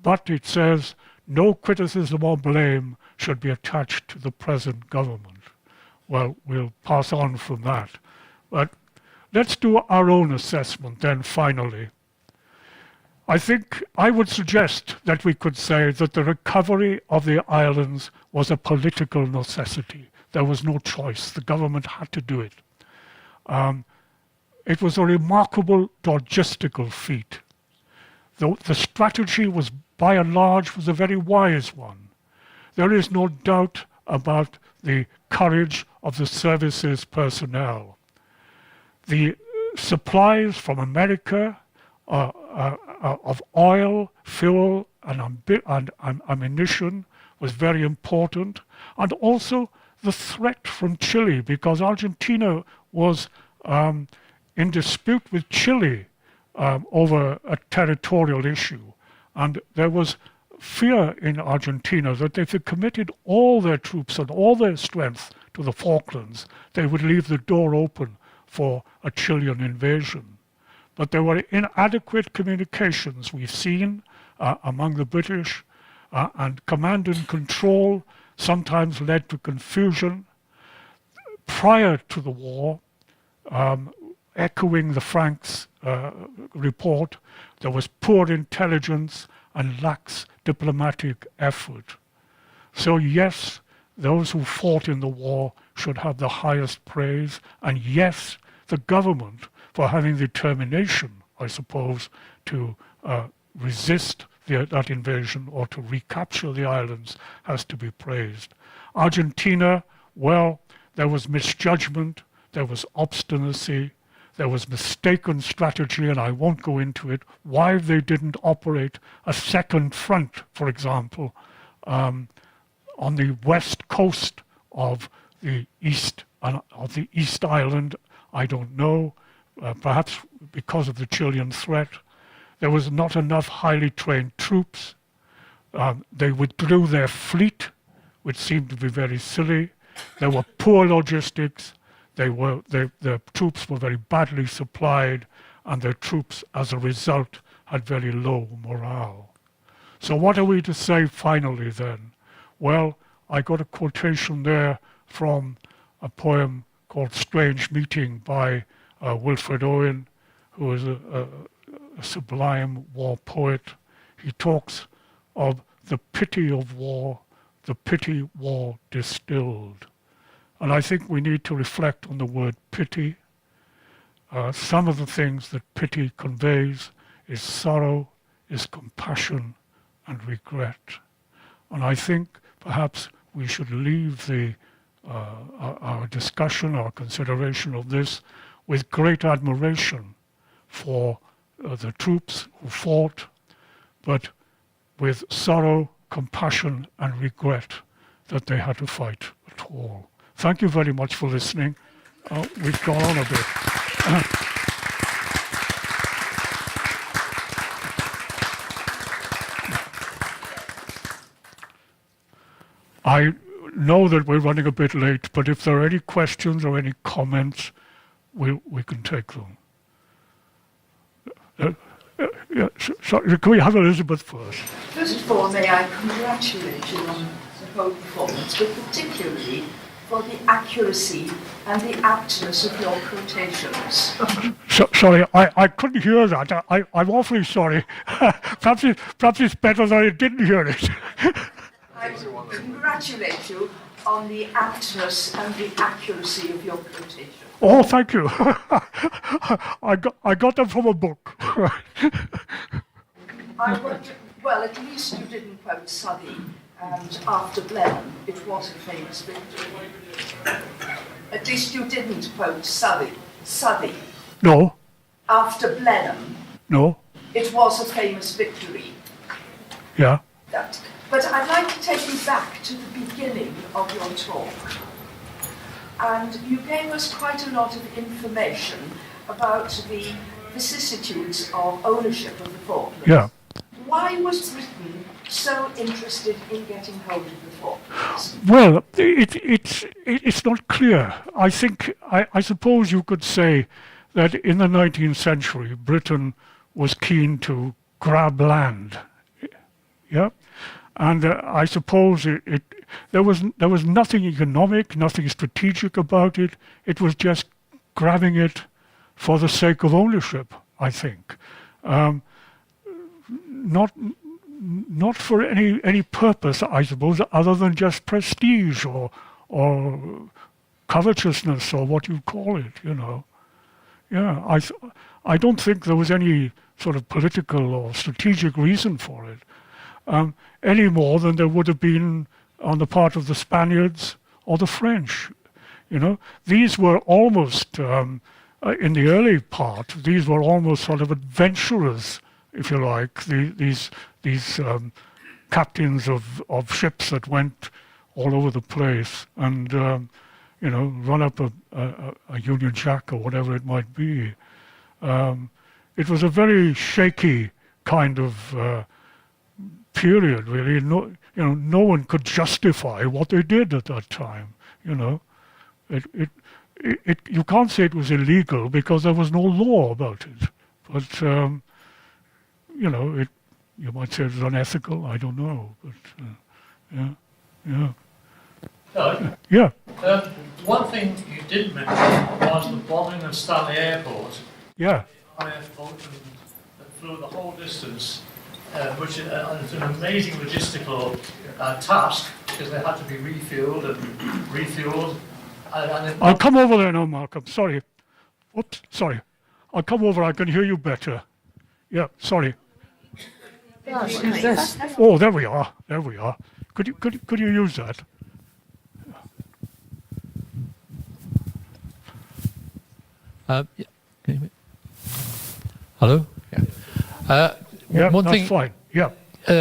but it says no criticism or blame should be attached to the present government. Well, we'll pass on from that. But let's do our own assessment then finally. I think I would suggest that we could say that the recovery of the islands was a political necessity. There was no choice. The government had to do it. It was a remarkable logistical feat. The strategy was, by and large, was a very wise one. There is no doubt about the courage of the services personnel. The supplies from America of oil, fuel, and ammunition was very important, and also the threat from Chile, because Argentina was in dispute with Chile over a territorial issue, and there was fear in Argentina that if they committed all their troops and all their strength to the Falklands, they would leave the door open for a Chilean invasion. But there were inadequate communications we've seen among the British, and command and control sometimes led to confusion. Prior to the war, echoing the Franks report, there was poor intelligence and lax diplomatic effort. So yes, those who fought in the war should have the highest praise, and yes, the government for having the determination, I suppose, to resist that invasion or to recapture the islands has to be praised. Argentina, well, there was misjudgment, there was obstinacy, there was mistaken strategy, and I won't go into it, why they didn't operate a second front, for example, on the west coast of the East Island. I don't know, perhaps because of the Chilean threat. There was not enough highly trained troops. They withdrew their fleet, which seemed to be very silly. There were poor logistics. Their troops were very badly supplied, and their troops, as a result, had very low morale. So what are we to say finally then? Well, I got a quotation there from a poem called Strange Meeting by Wilfred Owen, who is a sublime war poet. He talks of the pity of war, the pity war distilled. And I think we need to reflect on the word pity. Some of the things that pity conveys is sorrow, is compassion, and regret. And I think perhaps we should leave our discussion, our consideration of this with great admiration for the troops who fought, but with sorrow, compassion, and regret that they had to fight at all. Thank you very much for listening. We've gone on a bit. I know that we're running a bit late, but if there are any questions or any comments, we can take them. Can we have Elizabeth first? First of all, may I congratulate you on the whole performance, but particularly for the accuracy and the aptness of your quotations. Sorry, I couldn't hear that. I'm awfully sorry. Perhaps it's better that I didn't hear it. I congratulate you on the aptness and the accuracy of your quotation. Oh, thank you. I got them from a book. I wonder, well, at least you didn't quote Southey, and after Blenheim, it was a famous victory. At least you didn't quote Southey. No. After Blenheim, No. it was a famous victory. Yeah. But I'd like to take you back to the beginning of your talk. And you gave us quite a lot of information about the vicissitudes of ownership of the Falklands. Yeah. Why was Britain so interested in getting hold of the Falklands? Well, it's not clear. I suppose you could say that in the 19th century, Britain was keen to grab land. Yeah. And I suppose there was nothing economic, nothing strategic about it. It was just grabbing it for the sake of ownership, I think. Not for any purpose, I suppose, other than just prestige or covetousness or what you call it, you know. Yeah, I don't think there was any sort of political or strategic reason for it. Any more than there would have been on the part of the Spaniards or the French. You know, these were almost, in the early part, these were almost sort of adventurers, if you like, these captains of ships that went all over the place and, you know, run up a Union Jack or whatever it might be. It was a very shaky kind of period, really. No one could justify what they did at that time. You know, you can't say it was illegal because there was no law about it. But you know, you might say it was unethical. I don't know. But yeah. Doug, Yeah, one thing you did mention was the bombing of Stanley Airport. yeah, RAF Vulcan that flew the whole distance, which is an amazing logistical task because they had to be refueled and refueled. And I'll come over there now, Mark. I'm sorry. Oops, sorry. I'll come over. I can hear you better. Yeah, sorry. Oh, there we are. There we are. Could you use that? yeah. Can you... Hello? Yeah. Yeah, one that's thing, fine. Yeah,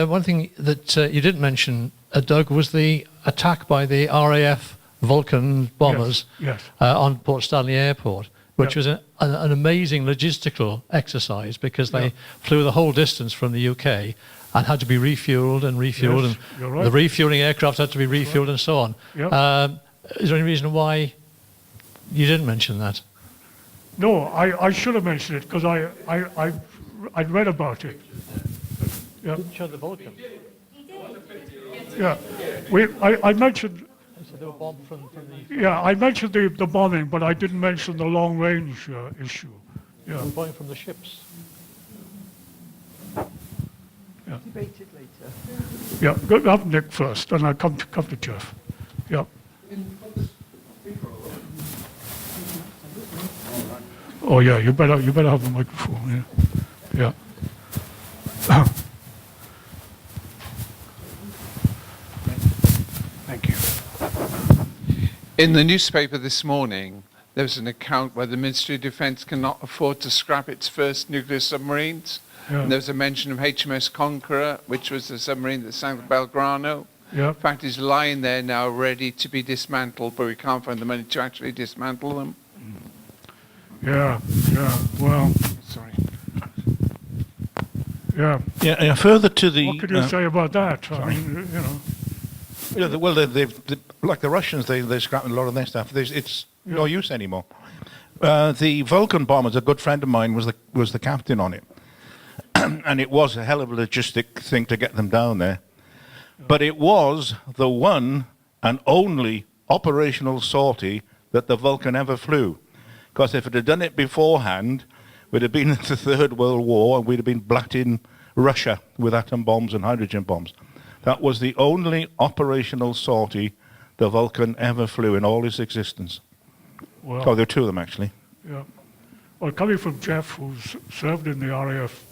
one thing that you didn't mention, Doug, was the attack by the RAF Vulcan bombers yes. on Port Stanley Airport, which was an amazing logistical exercise because they flew the whole distance from the UK and had to be refueled and refueled, Yes, you're right. and the refueling aircraft had to be refueled and so on. Yeah. Is there any reason why you didn't mention that? No, I should have mentioned it because I'd read about it. Yeah, Didn't show the Vulcan. yeah. I mentioned. So they were bombed from the... Yeah, I mentioned the bombing, but I didn't mention the long range issue. Yeah. They were bombing from the ships. Debated later. Yeah, go have Nick first, and I'll come to Jeff. Yeah. Oh yeah, you better have the microphone. Yeah. Yeah. Thank you. In the newspaper this morning, there was an account where the Ministry of Defence cannot afford to scrap its first nuclear submarines. Yeah. And there was a mention of HMS Conqueror, which was the submarine that sank Belgrano. Yeah. In fact, it's lying there now ready to be dismantled, but we can't find the money to actually dismantle them. Yeah. Well. Sorry. Yeah. Yeah, further to the... What could you say about that? I mean, you know. Yeah, well, they've like the Russians, they're scrapping a lot of their stuff. It's no use anymore. The Vulcan bombers, a good friend of mine was the captain on it. And it was a hell of a logistic thing to get them down there. But it was the one and only operational sortie that the Vulcan ever flew. Because if it had done it beforehand, we'd have been in the Third World War and we'd have been blatting Russia with atom bombs and hydrogen bombs. That was the only operational sortie the Vulcan ever flew in all its existence. Well, Oh, there were two of them, actually. yeah. Well, coming from Jeff, who's served in the RAF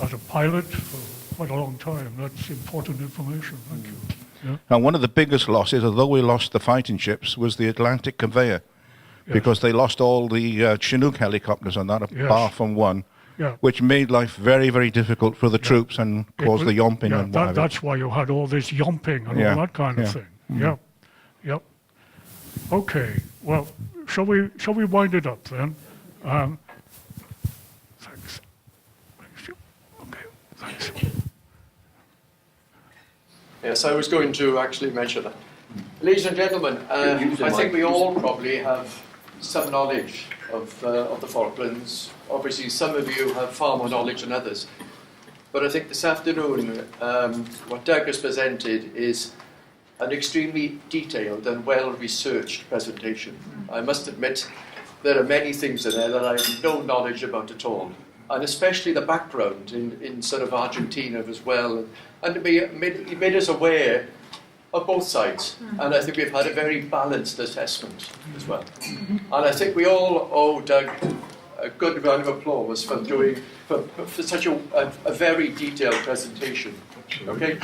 as a pilot for quite a long time, that's important information. Thank you. Yeah. And one of the biggest losses, although we lost the fighting ships, was the Atlantic Conveyor. Yes. because they lost all the Chinook helicopters on that, apart from one, which made life very, very difficult for the troops and caused the yomping and whatever. That's why you had all this yomping and all that kind of thing. Mm-hmm. Yep. Okay. Well, shall we wind it up then? Thanks. Okay. Thanks. Yes, I was going to actually mention that. Ladies and gentlemen, I think we all probably have some knowledge of the Falklands. Obviously, some of you have far more knowledge than others. But I think this afternoon, what Doug has presented is an extremely detailed and well-researched presentation. I must admit, there are many things in there that I have no knowledge about at all. And especially the background in sort of Argentina as well. And he made us aware of both sides. And I think we've had a very balanced assessment as well. And I think we all owe Doug a good round of applause for doing for such a very detailed presentation. Okay?